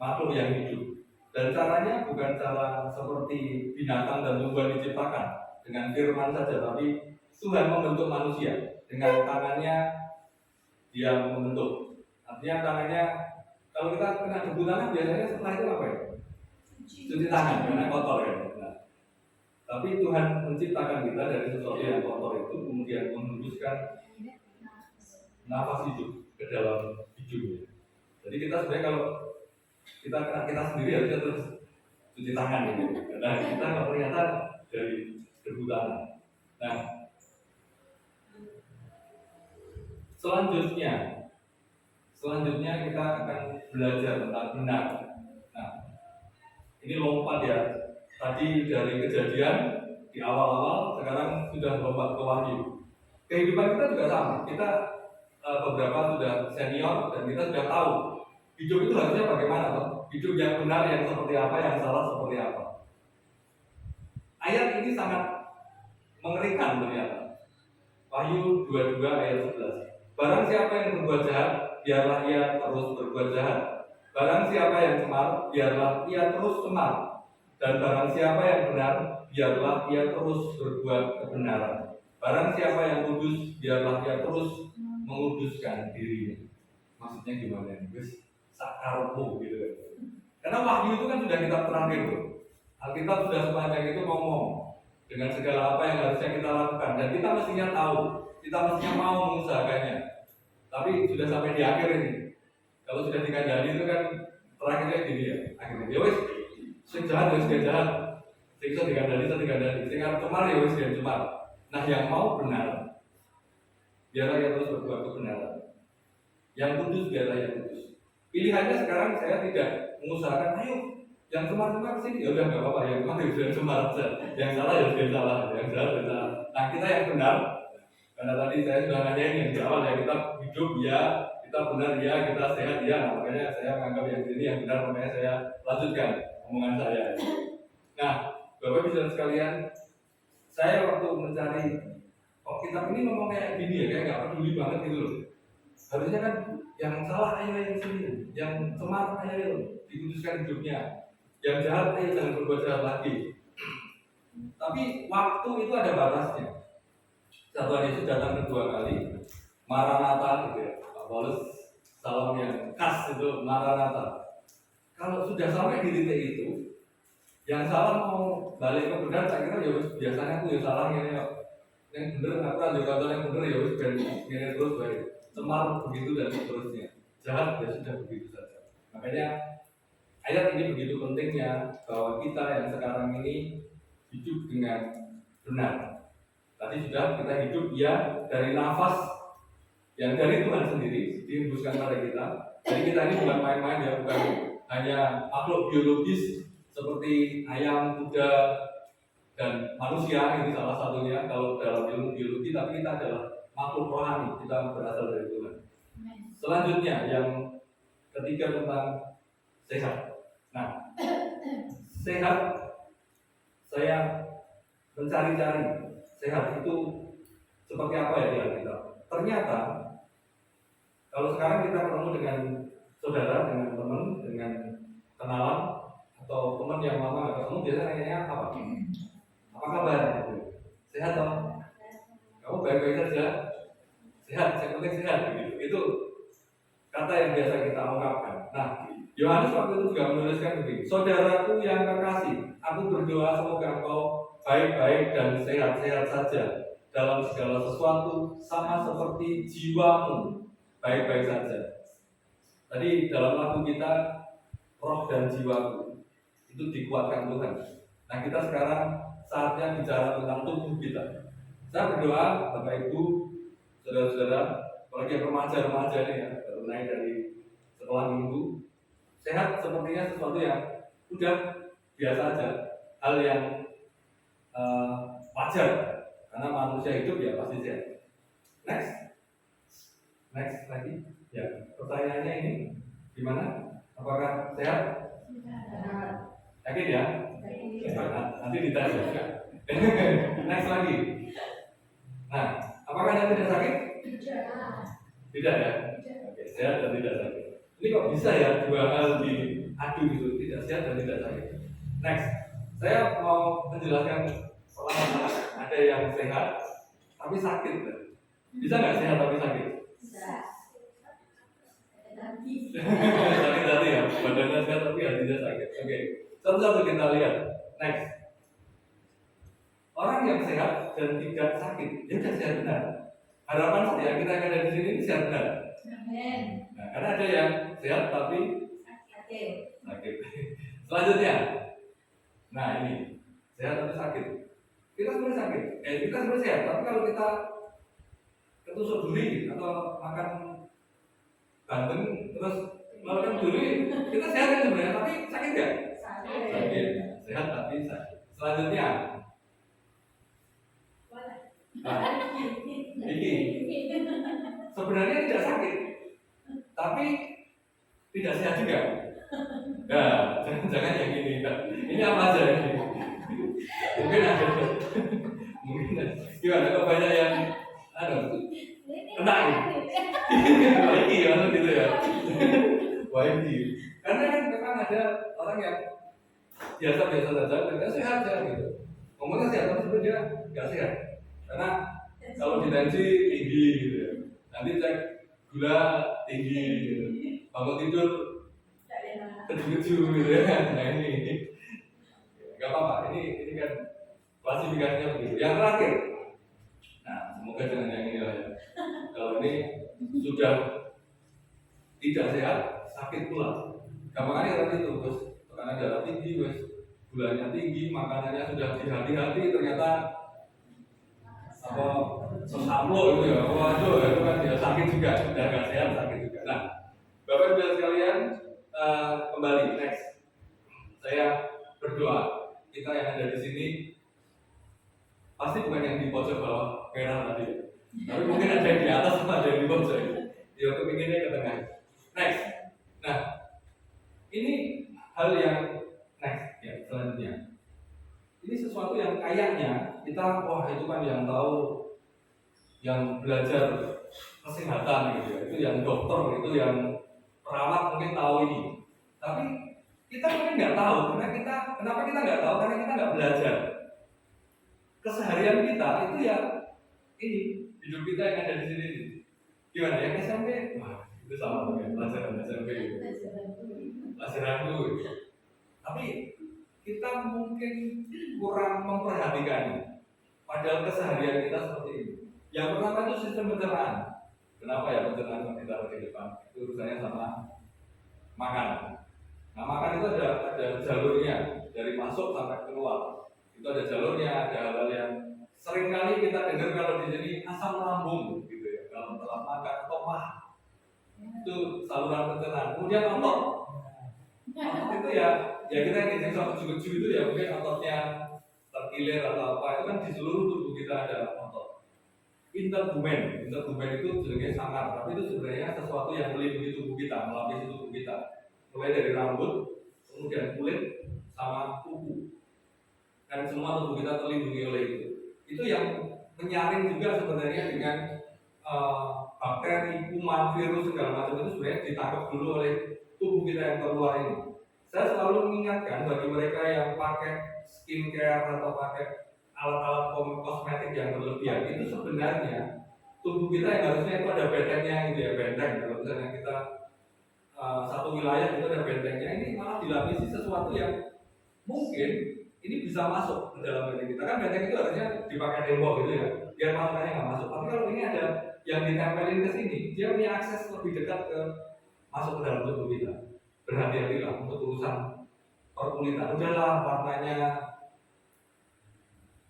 makhluk yang hidup. Dan caranya bukan cara seperti binatang dan tumbuhan diciptakan dengan firman saja, tapi Tuhan membentuk manusia dengan tangannya dia membentuk. Artinya tangannya, kalau kita kena debu tangan biasanya setelah itu apa ya? Cuci tangan karena kotor ya. Nah, tapi Tuhan menciptakan kita dari sesuatu yang kotor itu, kemudian menghembuskan nafas hidup ke dalam hidupnya. Jadi kita sebenarnya kalau kita sendiri harusnya terus cuci tangan gitu. Karena kita nggak ternyata dari debu tangan. Nah, selanjutnya kita akan belajar tentang benar. Nah, ini lompat ya. Tadi dari kejadian di awal-awal, sekarang sudah lompat ke wahyu. Kehidupan kita juga sama. Kita beberapa sudah senior dan kita sudah tahu hidup itu harusnya bagaimana toh? Hidup yang benar yang seperti apa, yang salah seperti apa. Ayat ini sangat mengerikan ternyata. Wahyu 22 ayat 11. Barang siapa yang berbuat jahat, biarlah ia terus berbuat jahat. Barang siapa yang cemar, biarlah ia terus cemar. Dan barang siapa yang benar, biarlah ia terus berbuat kebenaran. Barang siapa yang kudus, biarlah ia terus menguduskan dirinya. Maksudnya gimana? Guys, sakarmu gitu. Karena wahyu itu kan sudah kitab terakhir tuh. Alkitab sudah sepanjang itu ngomong dengan segala apa yang harusnya kita lakukan, dan kita mestinya tahu, kita mestinya mau mengusahakannya. Tapi sudah sampai di akhir ini. Kalau sudah dikandani itu kan terakhirnya gini ya. Akhirnya ya wes, sing jahat ya sing jahat, sing iso dikandani iso dikandani, sing arep cemar ya wes dia cemar. Nah, yang mau benar, biarlah yang terus berbuat kebenaran. Yang kudus biarlah yang kudus. Pilihannya sekarang saya tidak mengusahakan, ayo yang cemar-cemar sih, ya udah nggak apa-apa, yang cemar ya sudah cemar saja, yang salah ya sudah salah, yang salah ya salah. Nah, kita yang benar, karena tadi saya sudah nanyain yang di awal ya, kita hidup ya, kita benar ya, kita sehat ya. Nah, makanya saya menganggap yang ini yang benar, makanya saya lanjutkan omongan saya. Nah, Bapak bisa sekalian, saya waktu mencari, kitab ini ngomong kayak gini ya, kayak nggak peduli banget gitu loh. Harusnya kan yang salah ayo yang sini, yang cemar ayo dikuduskan hidupnya, yang jahat ayo jangan berbuat jahat lagi. Tapi waktu itu ada batasnya. Tuhan Yesus datang kedua kali, Maranatha gitu ya, Pak Paulus salam yang khas itu Maranatha. Kalau sudah sampai di titik itu, yang salah mau balik ke benar, saya kira ya biasanya aku ya salah ini ya. Yang benar aku juga tahu yang benar ya wis ben ngene terus bae. Cemar begitu dan seterusnya. Jahat ya sudah begitu saja. Makanya ayat ini begitu pentingnya bahwa kita yang sekarang ini hidup dengan benar. Tadi sudah kita hidup ya dari nafas yang dari Tuhan sendiri dihembuskan pada kita. Jadi kita ini bukan main-main ya, bukan hanya makhluk biologis seperti ayam, kuda, dan manusia, ini salah satunya kalau dalam ilmu biologi, tapi kita adalah makhluk rohani, kita berasal dari Tuhan. Selanjutnya yang ketiga tentang sehat. Nah, sehat, saya mencari-cari sehat itu seperti apa ya di Alkitab. Ternyata kalau sekarang kita ketemu dengan saudara, dengan teman, dengan kenalan, atau teman yang lama nggak ketemu, biasanya nanya apa? Apa kabar? Sehat toh? Kamu baik-baik saja? Sehat, yang penting sehat gitu. Itu kata yang biasa kita ungkapkan. Nah, Yohanes waktu itu juga menuliskan begini, saudaraku yang kekasih, aku berdoa semoga engkau baik-baik dan sehat-sehat saja dalam segala sesuatu, sama seperti jiwamu baik-baik saja. Tadi dalam lagu kita, roh dan jiwaku itu dikuatkan Tuhan. Nah, kita sekarang saatnya bicara tentang tubuh kita. Saya berdoa Bapak Ibu, saudara-saudara, apalagi yang remaja-remaja nih ya, baru naik dari sekolah minggu, sehat sepertinya sesuatu yang udah biasa aja, hal yang wajar, karena manusia hidup ya pasti sehat. Next lagi, ya pertanyaannya ini gimana? Apakah sehat? Yakin ya? Nanti dites ya. Next lagi. Nah, apakah Anda tidak sakit? Tidak ya? Oke, sehat dan tidak sakit. Ini kok bisa ya dua hal diadu gitu, tidak sehat dan tidak sakit. Next, saya mau menjelaskan pertama ada yang sehat, tapi sakit. Bisa nggak sehat tapi sakit? Sakit hati ya, badannya sehat tapi hatinya sakit. Oke, satu-satu kita lihat. Next. Orang yang sehat dan tidak sakit, dia sudah sehat benar. Harapan saya kita yang ada di sini ini sehat benar. Nah, karena ada yang sehat tapi sakit. Selanjutnya, nah ini sehat tapi sakit. Kita sebenarnya sakit, kita sebenarnya sehat, tapi kalau kita ketusuk duri atau makan bandeng terus makan duri, kita sehat kan sebenarnya, tapi sakit nggak? Sakit. Sehat tapi sakit. Selanjutnya, nah, ini sebenarnya tidak sakit, tapi tidak sehat juga. Nah, jangan-jangan yang ini. Ini apa aja ini? Mungkin ada, mungkin ada. Gimana kok banyak yang kena ini ya, gitu ya. Waiki. Karena kan memang ada orang yang biasa-biasa saja, dan sehat ya gitu. Ngomongnya sehat, tapi sebenarnya dia nggak sehat. Karena kalau ditensi tinggi gitu ya. Nanti cek gula tinggi gitu. Bangun tidur keju gitu ya. Nah ini nggak apa-apa. Ini kan klasifikasinya begitu. Yang terakhir, nah semoga jangan yang ini lah ya. Kalau ini sudah tidak sehat, sakit pula. Gampangannya tadi itu, bos. Tekanan darah tinggi, bos. Gulanya tinggi, makanannya sudah hati-hati, ternyata apa sesamlo itu ya. Waduh, itu kan ya sakit juga. Sudah nggak sehat, sakit juga. Nah, Bapak Ibu sekalian, kembali next. Saya berdoa kita yang ada di sini pasti bukan yang di pojok bawah merah tadi, tapi mungkin ada yang di atas sama ada yang di pojok. Ya, kepinginnya ke tengah. Next. Nah, ini hal yang next ya selanjutnya. Ini sesuatu yang kayaknya kita wah itu kan yang tahu, yang belajar kesehatan gitu ya, itu yang dokter, itu yang perawat mungkin tahu ini. Tapi kita mungkin nggak tahu, kenapa kita nggak tahu? Karena kita nggak belajar. Keseharian kita itu ya ini hidup kita yang ada di sini. Gimana ya SMP? Wah itu sama dengan pelajaran SMP. Pelajaran dulu. Tapi kita mungkin kurang memperhatikan. Padahal keseharian kita seperti ini. Yang pertama itu sistem pencernaan. Kenapa ya pencernaan kita di depan? Itu urusannya sama makan. Nah makan itu ada jalurnya dari masuk sampai keluar. Itu ada jalurnya, ada hal-hal yang sering kali kita dengar kalau di sini asam lambung gitu ya. Kalau telah makan tomah itu saluran pencernaan. Kemudian otot. Otot itu ya kita ngizin sama cucu itu ya mungkin ototnya terkilir atau apa itu kan di seluruh tubuh kita ada otot. Intergumen itu jenisnya sangar, tapi itu sebenarnya sesuatu yang melindungi tubuh kita, melapisi tubuh kita. Mulai dari rambut, kemudian kulit, sama kuku. Dan semua tubuh kita terlindungi oleh itu. Itu yang menyaring juga sebenarnya dengan bakteri, kuman, virus, segala macam itu sebenarnya ditangkap dulu oleh tubuh kita yang terluar ini. Saya selalu mengingatkan bagi mereka yang pakai skincare atau pakai alat-alat kosmetik yang berlebihan, itu sebenarnya tubuh kita yang harusnya itu ada bentengnya gitu ya, benteng. Kalau misalnya kita satu wilayah itu ada bentengnya, ini malah dilapisi sesuatu yang mungkin ini bisa masuk ke dalam benteng kita. Kan benteng itu harusnya dipakai tembok gitu ya, biar masukannya nggak masuk. Tapi kalau ini ada yang ditempelin ke sini, dia punya akses lebih dekat ke masuk ke dalam tubuh kita. Berhati-hatilah untuk urusan perkulitan. Udahlah warnanya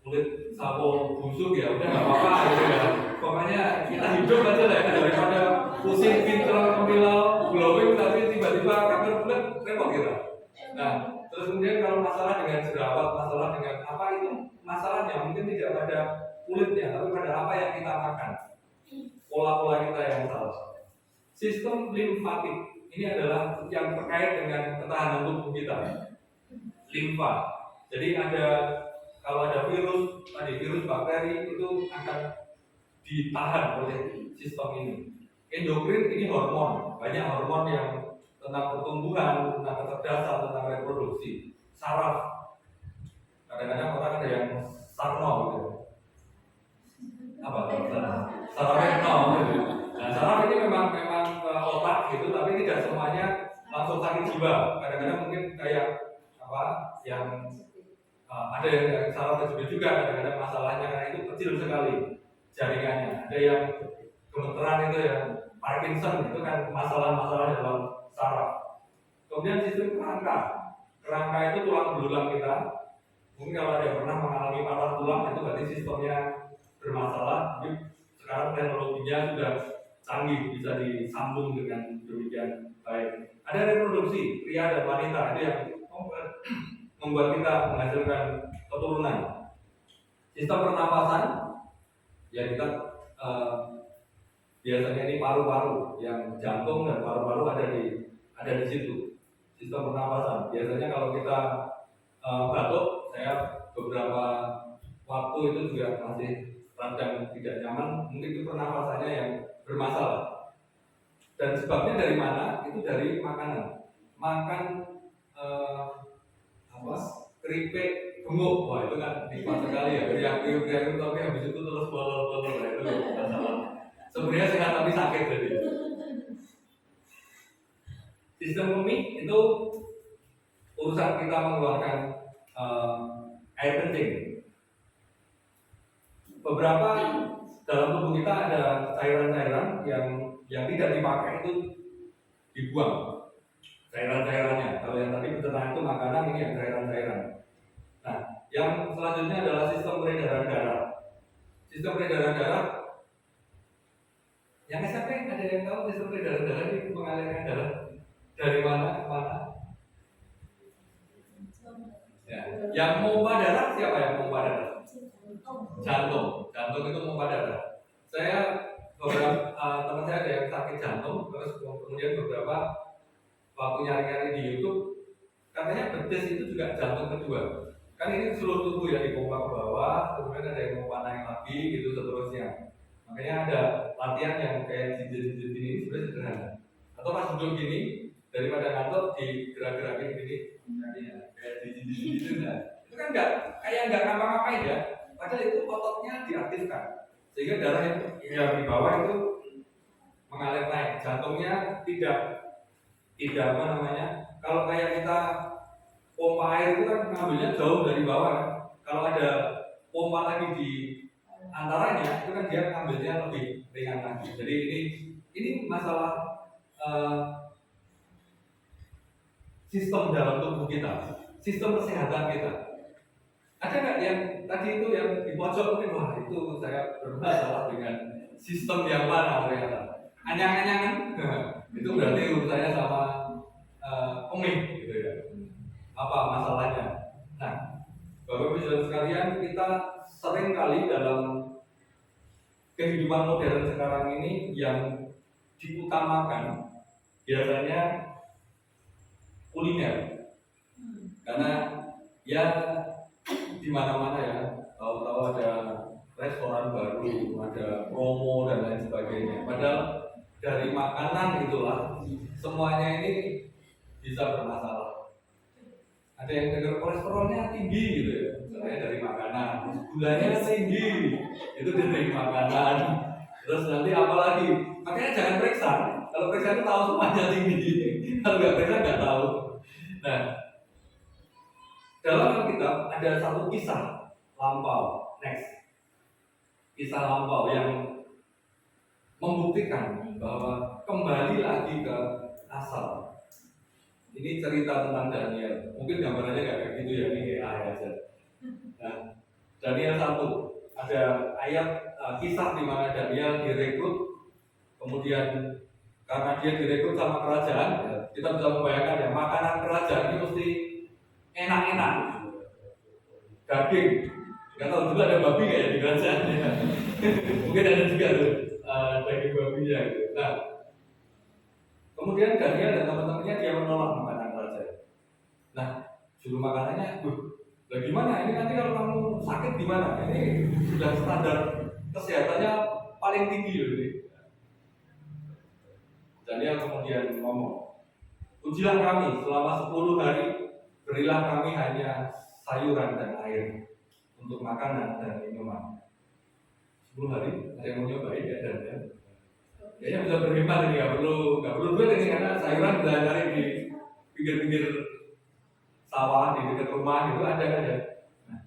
kulit sawo busuk ya, udah nggak apa-apa gitu ya. Pokoknya kita hidup aja lah ya, daripada pusing pintel kemilau glowing tapi tiba-tiba kanker kulit repot kita. Nah, terus kemudian kalau masalah dengan jerawat, masalah dengan apa itu masalahnya mungkin tidak pada kulitnya, tapi pada apa yang kita makan, pola-pola kita yang salah. Sistem limfatik ini adalah yang terkait dengan ketahanan tubuh kita. Limfa. Jadi kalau ada virus, virus bakteri itu akan ditahan oleh sistem ini. Endokrin ini hormon, banyak hormon yang tentang pertumbuhan, tentang kecerdasan, tentang reproduksi. Saraf, kadang-kadang orang ada yang sarno gitu. apa saraf retno gitu. Nah saraf ini memang ke otak gitu, tapi tidak semuanya langsung sakit jiwa. Kadang-kadang mungkin kayak apa yang ada yang saraf tersebut juga kadang-kadang masalahnya karena itu kecil sekali jaringannya. Ada yang gemeteran itu ya Parkinson itu kan masalah-masalah dalam saraf. Kemudian sistem kerangka itu tulang belulang kita. Mungkin kalau ada yang pernah mengalami patah tulang itu berarti sistemnya bermasalah. Tapi sekarang teknologinya sudah canggih, bisa disambung dengan demikian baik. Ada reproduksi pria dan wanita, itu yang membuat kita menghasilkan keturunan. Sistem pernapasan, ya kita biasanya ini paru-paru, yang jantung dan paru-paru ada di situ. Sistem pernapasan. Biasanya kalau kita batuk, saya beberapa waktu itu juga masih radang tidak nyaman, mungkin itu pernapasannya yang bermasalah. Dan sebabnya dari mana? Itu dari makanan. Makan keripik gemuk, wah itu kan nikmat sekali ya. Kriuk tapi habis itu terus bolol-bolol, itu masalah. Sebenarnya sehat tapi sakit jadi. Sistem kemih itu urusan kita mengeluarkan air kencing. Beberapa dalam tubuh kita ada cairan-cairan yang tidak dipakai itu dibuang cairan-cairannya. Kalau yang tadi pencernaan itu makanan, ini yang cairan-cairan. Nah, yang selanjutnya adalah sistem peredaran darah. Sistem peredaran darah. Yang SMP ada yang tahu sistem peredaran darah itu mengalirkan darah dari mana ke mana? Ya. Yang pompa darah siapa yang pompa darah? Jantung itu pompa darah. Saya beberapa teman saya ada yang sakit jantung, terus kemudian beberapa waktu nyari-nyari di YouTube katanya betis itu juga jantung kedua. Kan ini seluruh tubuh ya dipompa ke bawah, kemudian ada yang pompa naik lagi gitu seterusnya. Makanya ada latihan yang kayak jinjit-jinjit ini sebenarnya sederhana. Atau pas duduk gini daripada ngantuk digerak-gerakin gini kayak jinjit-jinjit itu kan nggak ngapa-ngapain ya. Padahal itu ototnya diaktifkan sehingga darah yang di bawah itu mengalir naik, jantungnya tidak apa namanya, kalau kayak kita pompa air itu kan ngambilnya jauh dari bawah kan? Kalau ada pompa lagi di antaranya itu kan dia ngambilnya lebih ringan lagi. Jadi ini masalah sistem dalam tubuh kita, sistem kesehatan kita. Ada nggak yang tadi itu yang di pojok mungkin, wah itu saya bermasalah dengan sistem yang mana ternyata. Anyang-anyangan, itu berarti urusannya sama kemih gitu ya. Apa masalahnya? Nah, Bapak Ibu Saudara sekalian, kita sering kali dalam kehidupan modern sekarang ini yang diutamakan biasanya kuliner. Karena ya di mana-mana ya, tahu-tahu ada restoran baru, ada promo dan lain sebagainya. Padahal dari makanan itulah semuanya ini bisa bermasalah. Ada yang dengar kolesterolnya tinggi gitu ya, misalnya dari makanan. Gulanya tinggi, itu dari makanan. Terus nanti apa lagi? Makanya jangan periksa. Kalau periksa itu tahu semuanya tinggi. Kalau nggak periksa nggak tahu. Nah, dalam Alkitab ada satu kisah lampau. Next, kisah lampau yang membuktikan bahwa kembali lagi ke asal. Ini cerita tentang Daniel. Mungkin gambarannya nggak kayak gitu ya, ini AI aja. Nah, Daniel 1 ada ayat kisah di mana Daniel direkrut, kemudian karena dia direkrut sama kerajaan, kita bisa membayangkan ya makanan kerajaan ini mesti enak-enak, daging. Nggak tahu juga ada babi nggak ya di kerajaan ya. Mungkin ada juga tuh daging babinya gitu. Nah, kemudian Daniel dan teman-temannya dia menolak makanan kerajaan. Nah, juru makanannya, gimana? Ini nanti kalau kamu sakit gimana? Ini sudah standar kesehatannya paling tinggi loh ini. Daniel kemudian ngomong, ujilah kami selama 10 hari, berilah kami hanya sayuran dan air untuk makanan dan minuman. 10 hari ada yang mau nyobain ya dan ya. Kayaknya bisa berhemat ini, nggak perlu duit ini karena sayuran bisa cari di pinggir-pinggir sawah di dekat rumah gitu ada kan ya. Nah,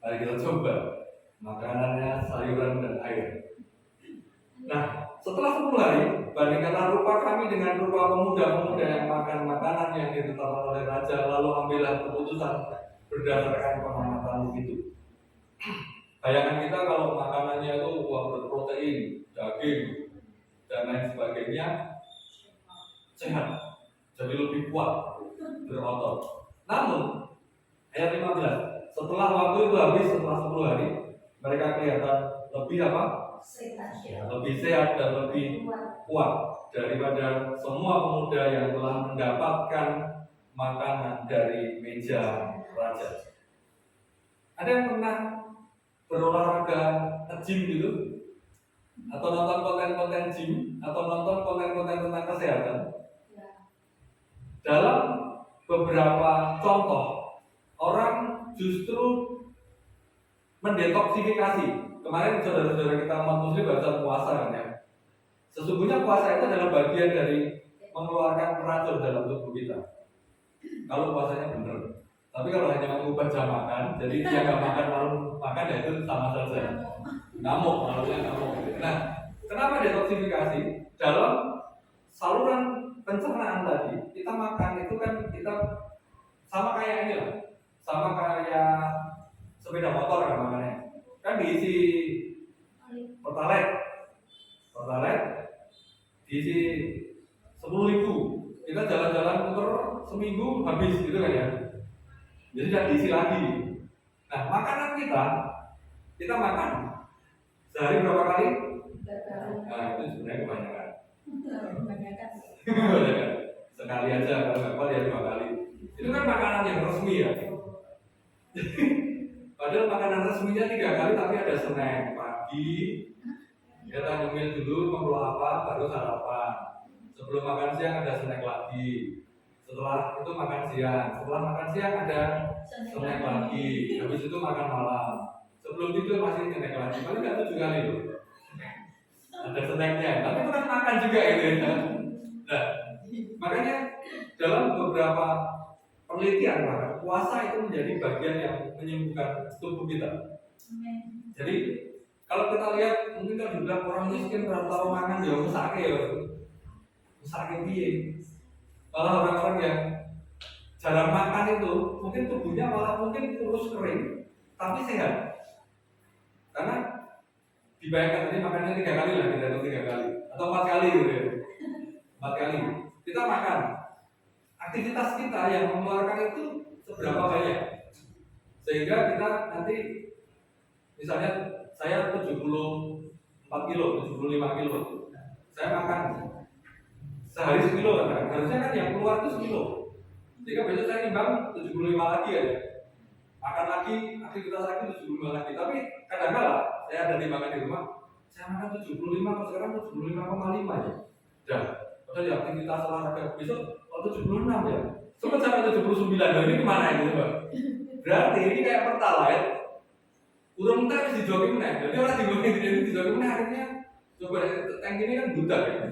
mari kita coba makanannya sayuran dan air. Nah, setelah 10 hari, bandingkanlah rupa kami dengan rupa pemuda-pemuda yang makan makanan yang ditetapkan oleh raja, lalu ambillah keputusan berdasarkan pengamatan itu. Bayangan kita kalau makanannya itu berprotein, daging, dan lain sebagainya, sehat, jadi lebih kuat, berotot. Namun, ayat 15, setelah waktu itu habis, setelah 10 hari, mereka kelihatan lebih apa? Lebih sehat dan lebih kuat daripada semua pemuda yang telah mendapatkan makanan dari meja raja. Ada yang pernah berolahraga nge-gym gitu? Atau nonton konten-konten gym? Atau nonton konten-konten tentang kesehatan? Dalam beberapa contoh, orang justru mendetoksifikasi. Kemarin saudara-saudara kita umat muslim baca puasa kan ya. Sesungguhnya puasa itu adalah bagian dari mengeluarkan racun dalam tubuh kita. Kalau puasanya benar. Tapi kalau hanya mengubah jam makan, jadi dia nggak makan malam makan ya itu sama saja. Ngamuk, malunya ngamuk. Nah, kenapa detoksifikasi? Dalam saluran pencernaan tadi, kita makan itu kan kita sama kayak ini lah, sama kayak sepeda motor kan makannya. Kan diisi pertalite diisi 10.000, kita jalan-jalan muter seminggu habis gitu kan ya, jadi tidak diisi lagi. Nah, makanan kita makan sehari berapa kali? Nah, itu sebenarnya kebanyakan. Sekali aja, kalau nggak kuat ya 2 kali. Itu kan makanan yang resmi ya. Padahal makanan resminya 3 kali, tapi ada snack pagi. Kita nyemil dulu perlu apa, baru sarapan. Sebelum makan siang ada snack lagi. Setelah itu makan siang. Setelah makan siang ada snack lagi. Habis itu makan malam. Sebelum tidur masih snack lagi. Paling nggak 7 kali loh. Ada snacknya. Tapi itu kan makan juga gitu ya. Nah, makanya dalam beberapa penelitian maka puasa itu menjadi bagian yang menyembuhkan tubuh kita. Jadi kalau kita lihat mungkin kalau dibilang orang miskin tahu makan ya musake piye. Malah orang-orang yang jarang makan itu mungkin tubuhnya malah mungkin kurus kering tapi sehat. Karena dibayangkan tadi makannya 3 kali lah, kita 3 kali atau 4 kali gitu ya. 4 kali kita makan. Aktivitas kita yang mengeluarkan itu seberapa banyak sehingga kita nanti misalnya saya 74 kilo, 75 kilo saya makan sehari sekilo kan, harusnya kan yang keluar itu sekilo sehingga besok saya timbang 75 lagi ya makan lagi, aktivitas lagi 75 lagi. Tapi kadang-kadang saya ada timbangan di rumah saya makan 75, kalau sekarang 75,5 ya dah, padahal ya aktivitas olahraga besok 76 ya, sempat sampai 79. Nah ini kemana ini Pak? Berarti ini kayak pertalite urung tak harus dijoki meneh. Jadi orang dijoki meneh akhirnya coba tank ini kan buta ya.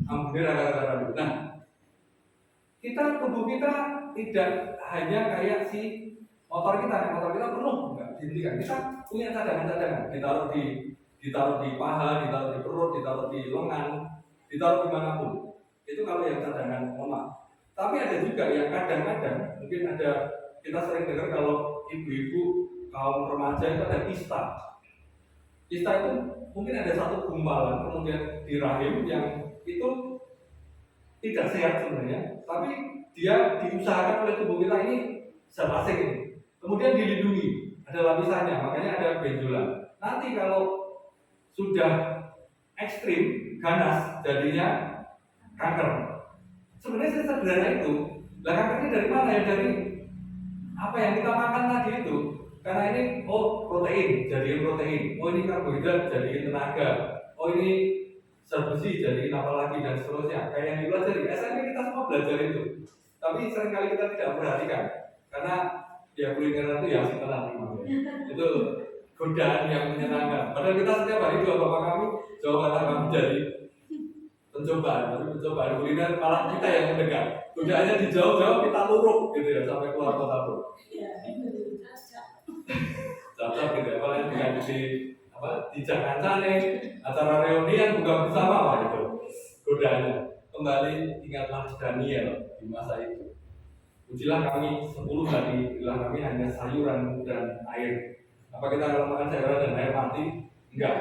Hampir rata-rata. Nah, tubuh kita tidak hanya kayak si motor kita penuh enggak dihentikan. Kita punya cadangan-cadangan, ditaruh di paha, ditaruh di perut, ditaruh di lengan, ditaruh di manapun. Itu kalau yang cadangan lemak. Tapi ada juga yang kadang-kadang mungkin ada, kita sering dengar kalau ibu-ibu kaum remaja itu ada kista. Kista itu mungkin ada satu gumpalan kemudian di rahim yang itu tidak sehat sebenarnya, tapi dia diusahakan oleh tubuh kita ini zat asing ini. Kemudian dilindungi, ada lapisannya, makanya ada benjolan. Nanti kalau sudah ekstrim, ganas, jadinya kanker. Sebenarnya sesederhana itu. Lah kankernya dari mana ya? Dari apa yang kita makan tadi itu. Karena ini protein, jadiin protein. Oh ini karbohidrat, jadiin tenaga. Oh ini zat besi, jadiin apa lagi dan seterusnya. Kayak yang dipelajari. SMP kita semua belajar itu. Tapi seringkali kita tidak perhatikan. Karena ya kulineran itu ya setelah itu godaan yang menyenangkan. Padahal kita setiap hari doa Bapa kami, jawabanlah kami jadi pencobaan. Tapi pencobaan kuliner malah kita yang mendekat. Godaannya dijauh-jauh kita luruk gitu ya sampai keluar kota pun. Cocok gitu ya, apalagi dengan di Jakarta nih acara reunian buka bersama lah itu godaannya. Kembali ingatlah Daniel di masa itu. Ujilah kami 10 hari, ujilah kami hanya sayuran dan air. Apa kita kalau makan sayuran dan air mati? Enggak.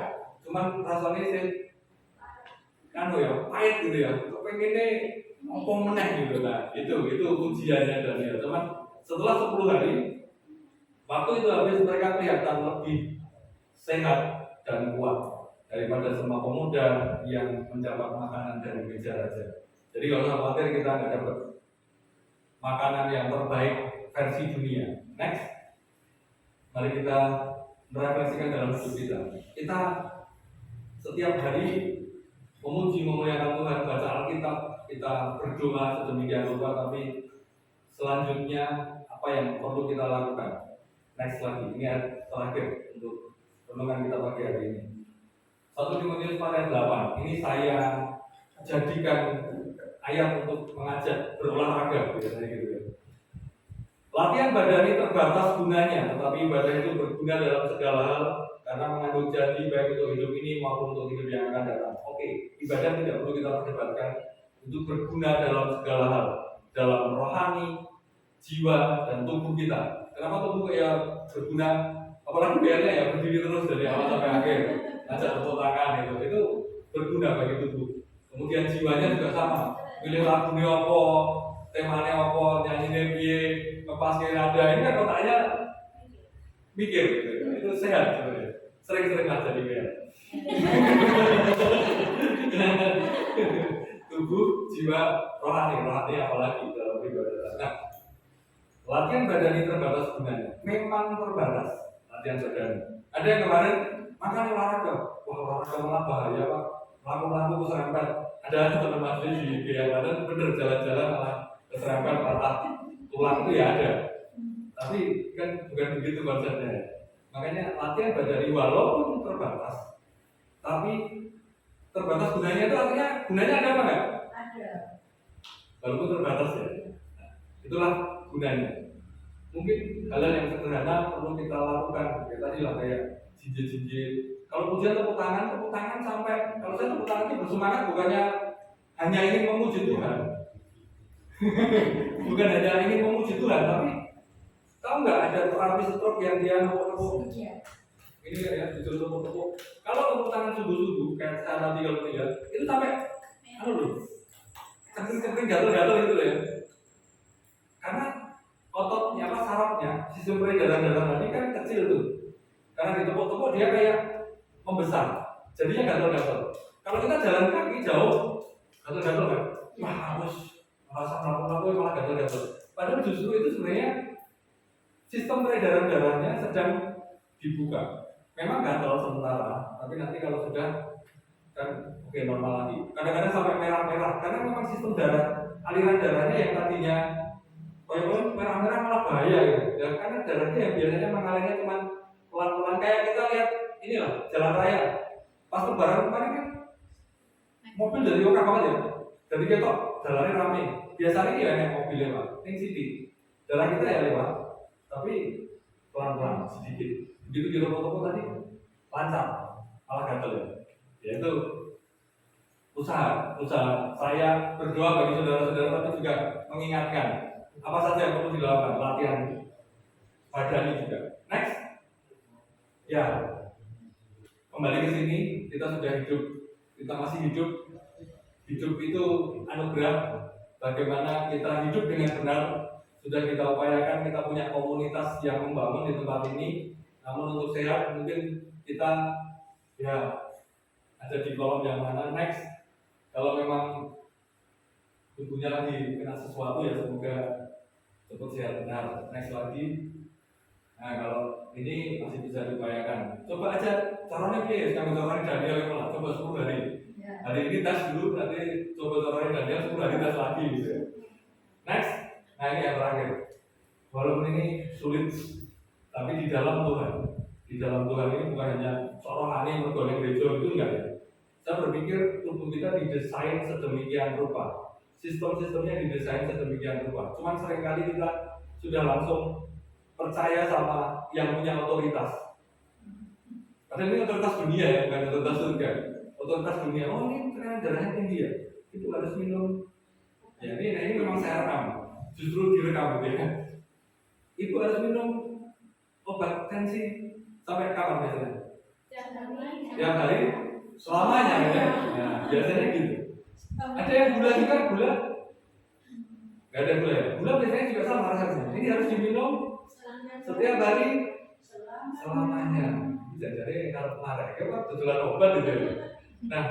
Cuman rasanya sih ya pahit gitu ya. Kepengennya ompong meneh gitu lah. Itu ujiannya Daniel. Cuman setelah 10 hari waktu itu habis mereka kelihatan lebih sehat dan kuat daripada semua pemuda yang mendapat makanan dari meja raja. Jadi kalau usah khawatir kita nggak dapat makanan yang terbaik versi dunia. Next, mari kita merefleksikan dalam hidup kita. Kita setiap hari memuji memuliakan Tuhan, baca Alkitab, kita berdoa sedemikian rupa, tapi selanjutnya apa yang perlu kita lakukan? Next lagi, ini terakhir untuk renungan kita pagi hari ini. 1 Timotius pasal 8. Ini saya jadikan ayat untuk mengajak berolahraga, biasanya gitu ya. Latihan badan ini terbatas gunanya, tetapi ibadah itu berguna dalam segala hal karena mengandung janji baik untuk hidup ini maupun untuk hidup yang akan datang. Oke, ibadah tidak perlu kita perdebatkan, untuk berguna dalam segala hal, dalam rohani, jiwa, dan tubuh kita. Kenapa tubuh ya berguna? Apalagi biarnya ya berdiri terus dari awal sampai akhir, ngajak tepuk tangan itu berguna bagi tubuh. Kemudian jiwanya juga sama, pilih lagunya apa, temanya apa, nyanyi piye, ngepasin nada, ini kan otaknya mikir gitu. Itu sehat sebenarnya. Sering-sering aja jadi kayak tubuh, jiwa, rohani apalagi dalam ibadah. Nah, latihan badan ini terbatas gunanya. Memang terbatas latihan badan. Ada yang kemarin makan olahraga, wah olahraga malah bahaya pak, laku-laku keserempet. Ada teman masih di kanan bener jalan-jalan malah keserempet patah tulang itu ya ada. Tapi kan bukan begitu konsepnya. Makanya latihan badan walaupun terbatas, tapi terbatas gunanya itu artinya gunanya ada apa enggak? Ada. Walaupun terbatas ya. Nah, itulah gunanya. Mungkin hal yang sederhana perlu kita lakukan. Kayak tadi lah kayak jinjit-jinjit. Kalau pujian tepuk tangan sampai kalau saya tepuk tangan itu bersemangat bukannya hanya ingin memuji Tuhan. Bukan hanya ingin memuji Tuhan, tapi tahu nggak ada terapi stroke yang dia nepuk-nepuk? Ini ya, disuruh tepuk-tepuk. Kalau tepuk tangan sungguh-sungguh, kayak saya tadi kalau lihat, itu sampai, kering gatel-gatel gitu loh ya. Karena ototnya sarafnya, sistem peredaran darah tadi kan kecil tuh. Karena ditepuk-tepuk dia kayak membesar, jadinya gatel-gatel. Kalau kita jalan kaki jauh, gatel-gatel kan? Wah harus merasa melakukan malah gatel-gatel. Padahal justru itu sebenarnya sistem peredaran darahnya sedang dibuka. Memang gatal sementara, tapi nanti kalau sudah kan oke normal lagi. Kadang-kadang sampai merah-merah karena memang sistem darah, aliran darahnya yang tadinya merah-merah malah bahaya gitu. Ya, karena darahnya yang biasanya mengalirnya cuma pelan-pelan kayak kita lihat inilah jalan raya. Pas lebaran kemarin kan mobil dari Oka banget ya. Jadi ketok jalannya ramai. Biasanya ya naik mobil lewat, ini city. Jalan kita ya lewat, tapi pelan-pelan sedikit. Begitu di toko-toko tadi lancar, malah gatel ya. Yaitu usaha saya berdoa bagi saudara-saudara tapi juga mengingatkan apa saja yang perlu dilakukan, latihan badani juga. Next, ya kembali ke sini kita sudah hidup, kita masih hidup. Hidup itu anugerah. Bagaimana kita hidup dengan benar sudah kita upayakan, kita punya komunitas yang membangun di tempat ini. Namun untuk sehat mungkin kita ya ada di kolom yang mana. Next, kalau memang tubuhnya lagi kena sesuatu ya semoga cepat sehat benar. Next lagi, nah kalau ini masih bisa diupayakan. Coba aja caranya guys, kamu caranya Daniel malah coba 10 hari. Hari ini tes dulu, nanti coba caranya Daniel 10 hari tes lagi gitu. Next, nah ini yang terakhir. Walaupun ini sulit, tapi di dalam Tuhan di dalam Tuhan ini bukan hanya seorang rohani bergolek gereja itu enggak ya. Saya berpikir tubuh kita didesain sedemikian rupa, sistem-sistemnya didesain sedemikian rupa. Cuman seringkali kita sudah langsung percaya sama yang punya otoritas. Padahal ini otoritas dunia ya, bukan otoritas surga. Otoritas dunia, oh ini tekanan darahnya tinggi ya, itu harus minum. Ya ini memang saya rekam, justru direkam gitu ya. Itu harus minum obat tensi sampai kapan biasanya? Tiap hari, selamanya ya. Nah, biasanya gitu. Ada yang gula juga, gula? Gak ada gula ya? Gula biasanya juga sama rasanya. Ini harus diminum setiap hari selamanya. Bisa jadi kalau marah, ya Pak, tujuan obat itu ya. Nah,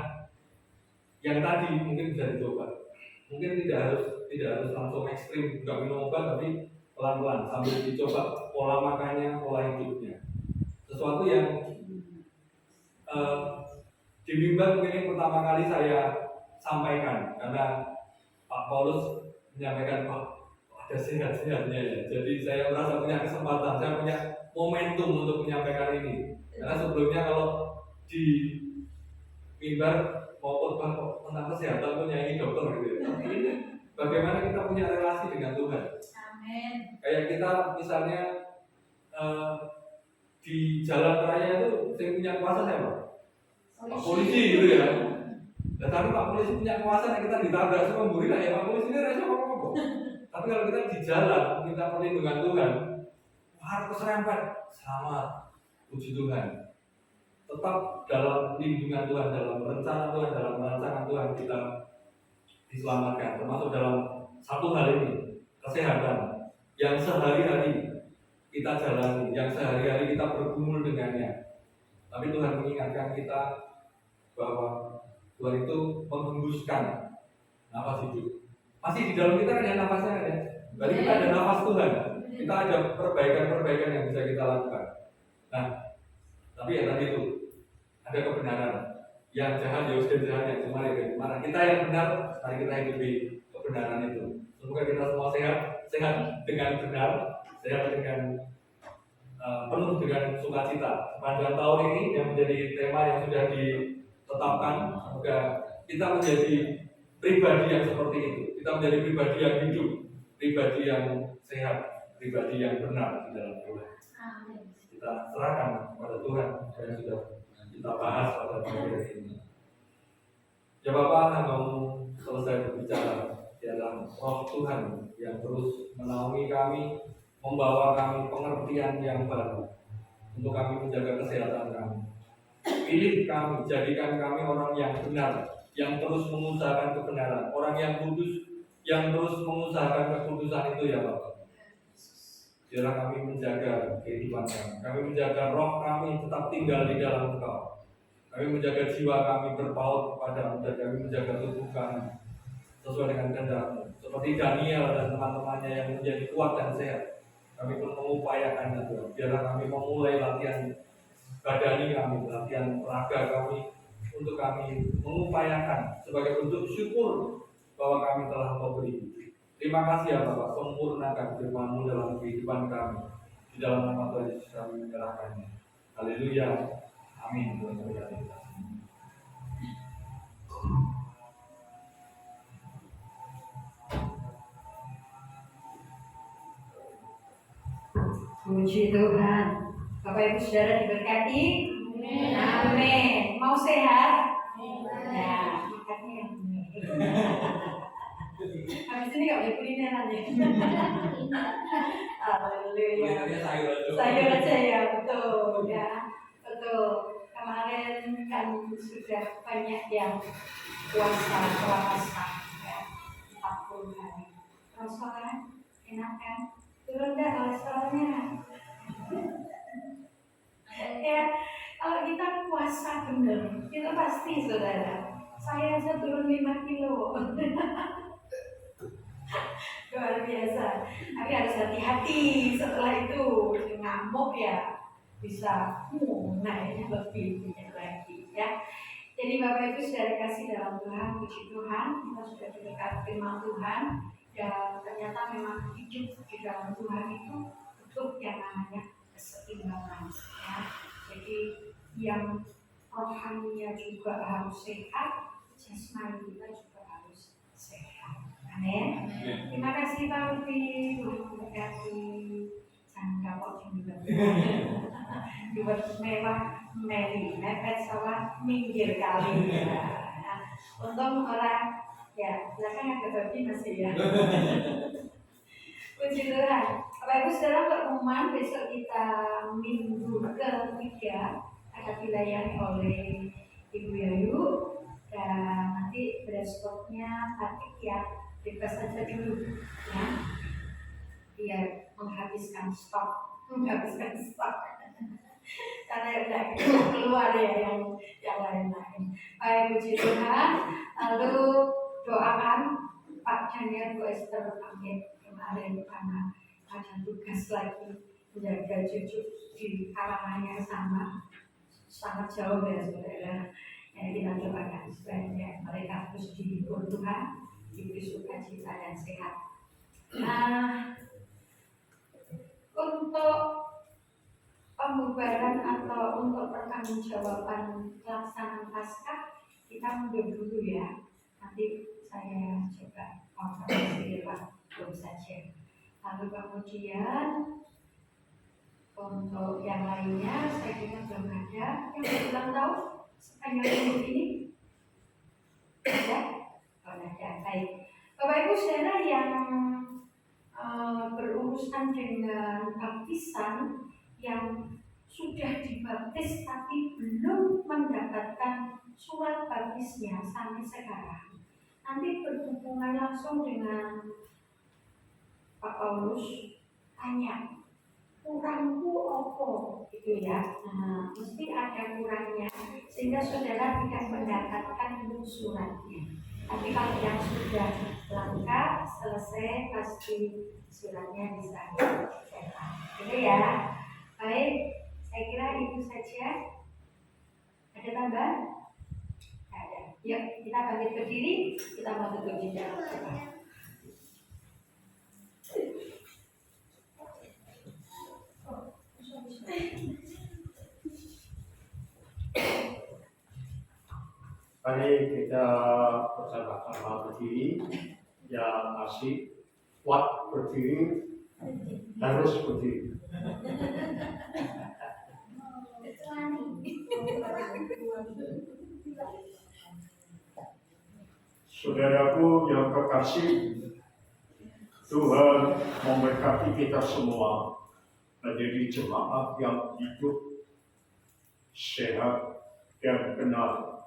yang tadi mungkin bisa dicoba. Mungkin tidak harus langsung ekstrim, nggak minum obat, tapi pelan-pelan sambil dicoba pola makannya, pola hidupnya. Sesuatu yang di mimbar mungkin yang pertama kali saya sampaikan karena Pak Paulus menyampaikan ada sehat-sehatnya ya. Jadi saya merasa punya kesempatan, saya punya momentum untuk menyampaikan ini. Karena sebelumnya kalau di mimbar mau khotbah tentang kesehatan punya ini dokter gitu ya. Tapi ini bagaimana kita punya relasi dengan Tuhan. Amin. Kayak kita misalnya di jalan raya itu saya punya kuasa siapa? Pak polisi gitu ya. Dan tapi Pak polisi punya kuasa yang kita ditabrak semua memburi lah ya Pak polisi ini rasa apa-apa. Tapi kalau kita di jalan minta perlindungan Tuhan, harus keserempet sama puji Tuhan. Tetap dalam lindungan Tuhan, dalam rencana Tuhan, dalam rancangan Tuhan kita diselamatkan. Termasuk dalam satu hal ini, kesehatan yang sehari-hari kita jalani, yang sehari-hari kita bergumul dengannya. Tapi Tuhan mengingatkan kita bahwa Tuhan itu menghembuskan nafas hidup. Masih di dalam kita ada nafasnya kan ya. Berarti kita ada nafas Tuhan. Kita ada perbaikan-perbaikan yang bisa kita lakukan. Nah, tapi ya tadi itu ada kebenaran. Yang jahat ya sudah jahat, yang cuma ya mana kita yang benar, mari kita hidupi kebenaran itu. Semoga kita semua sehat dengan benar, sehat dengan penuh dengan sukacita. Sepanjang tahun ini yang menjadi tema yang sudah ditetapkan, semoga kita menjadi pribadi yang seperti itu. Kita menjadi pribadi yang hidup, pribadi yang sehat, pribadi yang benar di dalam Tuhan. Kita serahkan kepada Tuhan yang sudah kita bahas pada pagi ini. Ya Bapak, mau selesai berbicara di dalam Roh Tuhan yang terus menaungi kami, membawa kami pengertian yang baru untuk kami menjaga kesehatan kami. Pilih kami, jadikan kami orang yang benar, yang terus mengusahakan kebenaran, orang yang kudus, yang terus mengusahakan kekudusan itu ya Bapak. Biarlah kami menjaga kehidupan kami menjaga roh kami tetap tinggal di dalam Engkau. Kami menjaga jiwa kami berpaut kepada-Mu dan kami menjaga tubuh kami sesuai dengan kehendak-Mu. Seperti Daniel dan teman-temannya yang menjadi kuat dan sehat. Kami pun mengupayakannya Tuhan. Biarlah kami memulai latihan badani kami, latihan raga kami untuk kami mengupayakan sebagai bentuk syukur bahwa kami telah Engkau beri. Terima kasih ya Bapak, sempurnakan firman-Mu dalam kehidupan kami. Di dalam nama Tuhan Yesus kami menyerahkannya. Haleluya. Amin. Puji Tuhan. Bapak Ibu Saudara diberkati. Amin. Mau sehat? Ya, makannya. Habis ini nggak boleh kulineran ya. Haleluya. Sayur aja ya, betul ya, betul. Kemarin kan sudah banyak yang puasa ya, 40 hari. Kolesterol enak kan? Turun dah kolesterolnya. Ya, kalau kita puasa benar, kita pasti saudara. Saya aja turun 5 kilo. Luar biasa. Tapi harus hati-hati setelah itu ngamuk ya bisa naiknya lebih banyak lagi ya. Jadi Bapak Ibu sudah dikasih dalam Tuhan, puji Tuhan, kita sudah dekat firman Tuhan dan ternyata memang hidup di dalam Tuhan itu butuh yang namanya keseimbangan ya. juga harus sehat, jasmani kita juga harus sehat. Amin. Terima kasih Pak Rufi, memberkati jangan kapok juga. Buat mewah meli, mepet sawah minggir kali. Untung orang ya belakang ada babi masih ya. Puji Tuhan. Bapak Ibu Saudara, pengumuman besok kita minggu ketiga akan dilayani oleh Ibu Yayu, dan nanti dress-code-nya batik ya, bebas aja dulu ya, biar menghabiskan stok karena udah keluar ya yang lain-lain. Baik, puji Tuhan. Lalu doakan Pak Daniel, Bu Esther pamit kemarin karena ada tugas lagi menjaga cucu di kalangan yang sangat jauh ya saudara. Ya, kita doakan supaya mereka terus dihibur Tuhan, diberi sukacita dan sehat. Untuk pembubaran atau untuk pertanggungjawaban pelaksanaan Paskah kita mundur dulu ya. Nanti saya coba konfirmasi lewat belum saja. Lalu kemudian untuk yang lainnya saya kira belum ada yang ulang tahun sepanjang minggu ini. Ada? Oh, ada. Baik. Bapak Ibu Saudara yang berurusan dengan baptisan, yang sudah dibaptis tapi belum mendapatkan surat baptisnya sampai sekarang, nanti berhubungan langsung dengan Pak Paulus, tanya kurangku apa gitu ya. Mesti ada kurangnya sehingga saudara tidak mendapatkan suratnya. Tapi kalau yang sudah lengkap selesai pasti suratnya bisa dicetak gitu ya. Baik, saya kira itu saja. Ada tambahan? Ada. Yuk kita bangkit berdiri, kita mau tutup jeda. Mari kita bersama-sama berdiri, yang masih kuat berdiri harus berdiri. Saudaraku yang kekasih, Tuhan memberkati kita semua menjadi jemaat yang hidup, sehat, dan benar.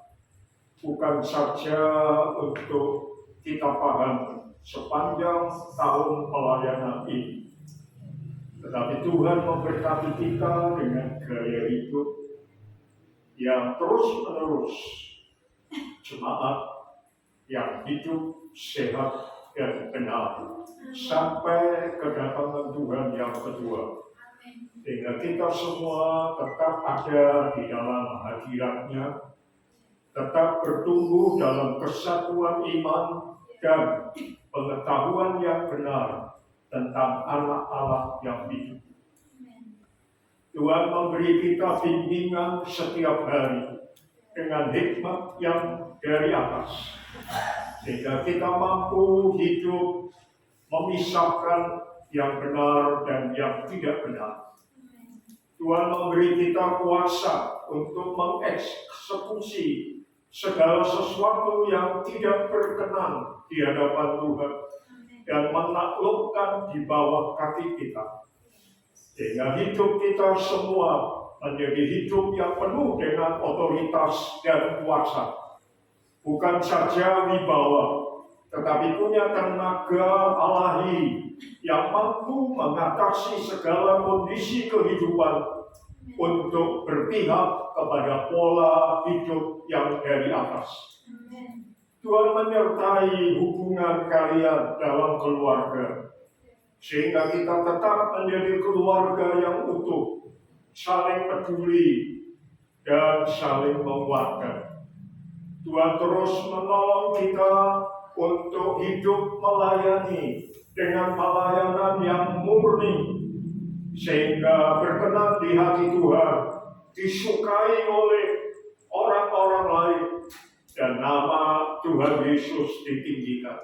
Bukan saja untuk kita paham sepanjang tahun pelayanan ini, tetapi Tuhan memberkati kita dengan gaya hidup yang terus-menerus, jemaat yang hidup, sehat, dan benar sampai kedatangan Tuhan yang kedua. Sehingga kita semua tetap ada di dalam hadirat-Nya, tetap bertumbuh dalam kesatuan iman dan pengetahuan yang benar tentang anak Allah yang hidup. Tuhan memberi kita bimbingan setiap hari dengan hikmat yang dari atas, sehingga kita mampu hidup memisahkan yang benar dan yang tidak benar. Tuhan memberi kita kuasa untuk mengeksekusi segala sesuatu yang tidak berkenan di hadapan Tuhan dan menaklukkan di bawah kaki kita. Sehingga hidup kita semua menjadi hidup yang penuh dengan otoritas dan kuasa. Bukan saja wibawa, tetapi punya tenaga Allahi yang mampu mengatasi segala kondisi kehidupan untuk berpihak kepada pola hidup yang dari atas. Tuhan menyertai hubungan kalian dalam keluarga, sehingga kita tetap menjadi keluarga yang utuh, saling peduli dan saling menguatkan. Tuhan terus menolong kita untuk hidup melayani dengan pelayanan yang murni, sehingga berkenan di hati Tuhan, disukai oleh orang-orang lain, dan nama Tuhan Yesus ditinggikan.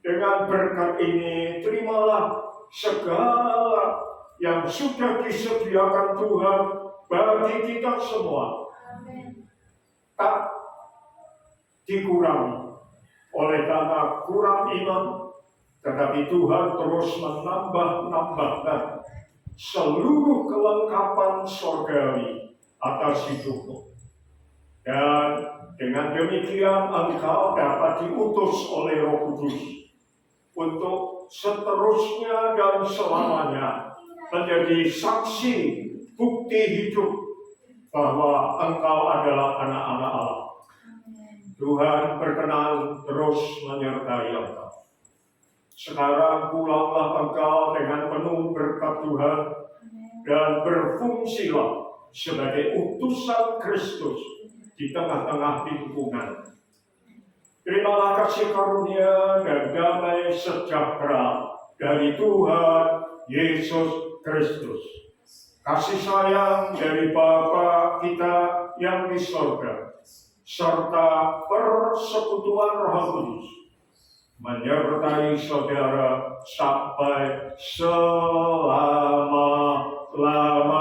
Dengan berkat ini, terimalah segala yang sudah disediakan Tuhan bagi kita semua. Tak dikurangi oleh karena kurang iman, tetapi Tuhan terus menambah-nambahkan seluruh kelengkapan surgawi atas hidupmu. Dan dengan demikian engkau dapat diutus oleh Roh Kudus untuk seterusnya dan selamanya menjadi saksi bukti hidup bahwa engkau adalah anak-anak Allah. Tuhan berkenan terus menyertai engkau. Sekarang pulanglah engkau dengan penuh berkat Tuhan dan berfungsilah sebagai utusan Kristus di tengah-tengah lingkungan. Terimalah kasih karunia dan damai sejahtera dari Tuhan Yesus Kristus. Kasih sayang dari Bapa kita yang di surga, serta persekutuan Roh Kudus menyertai saudara sampai selama-lamanya.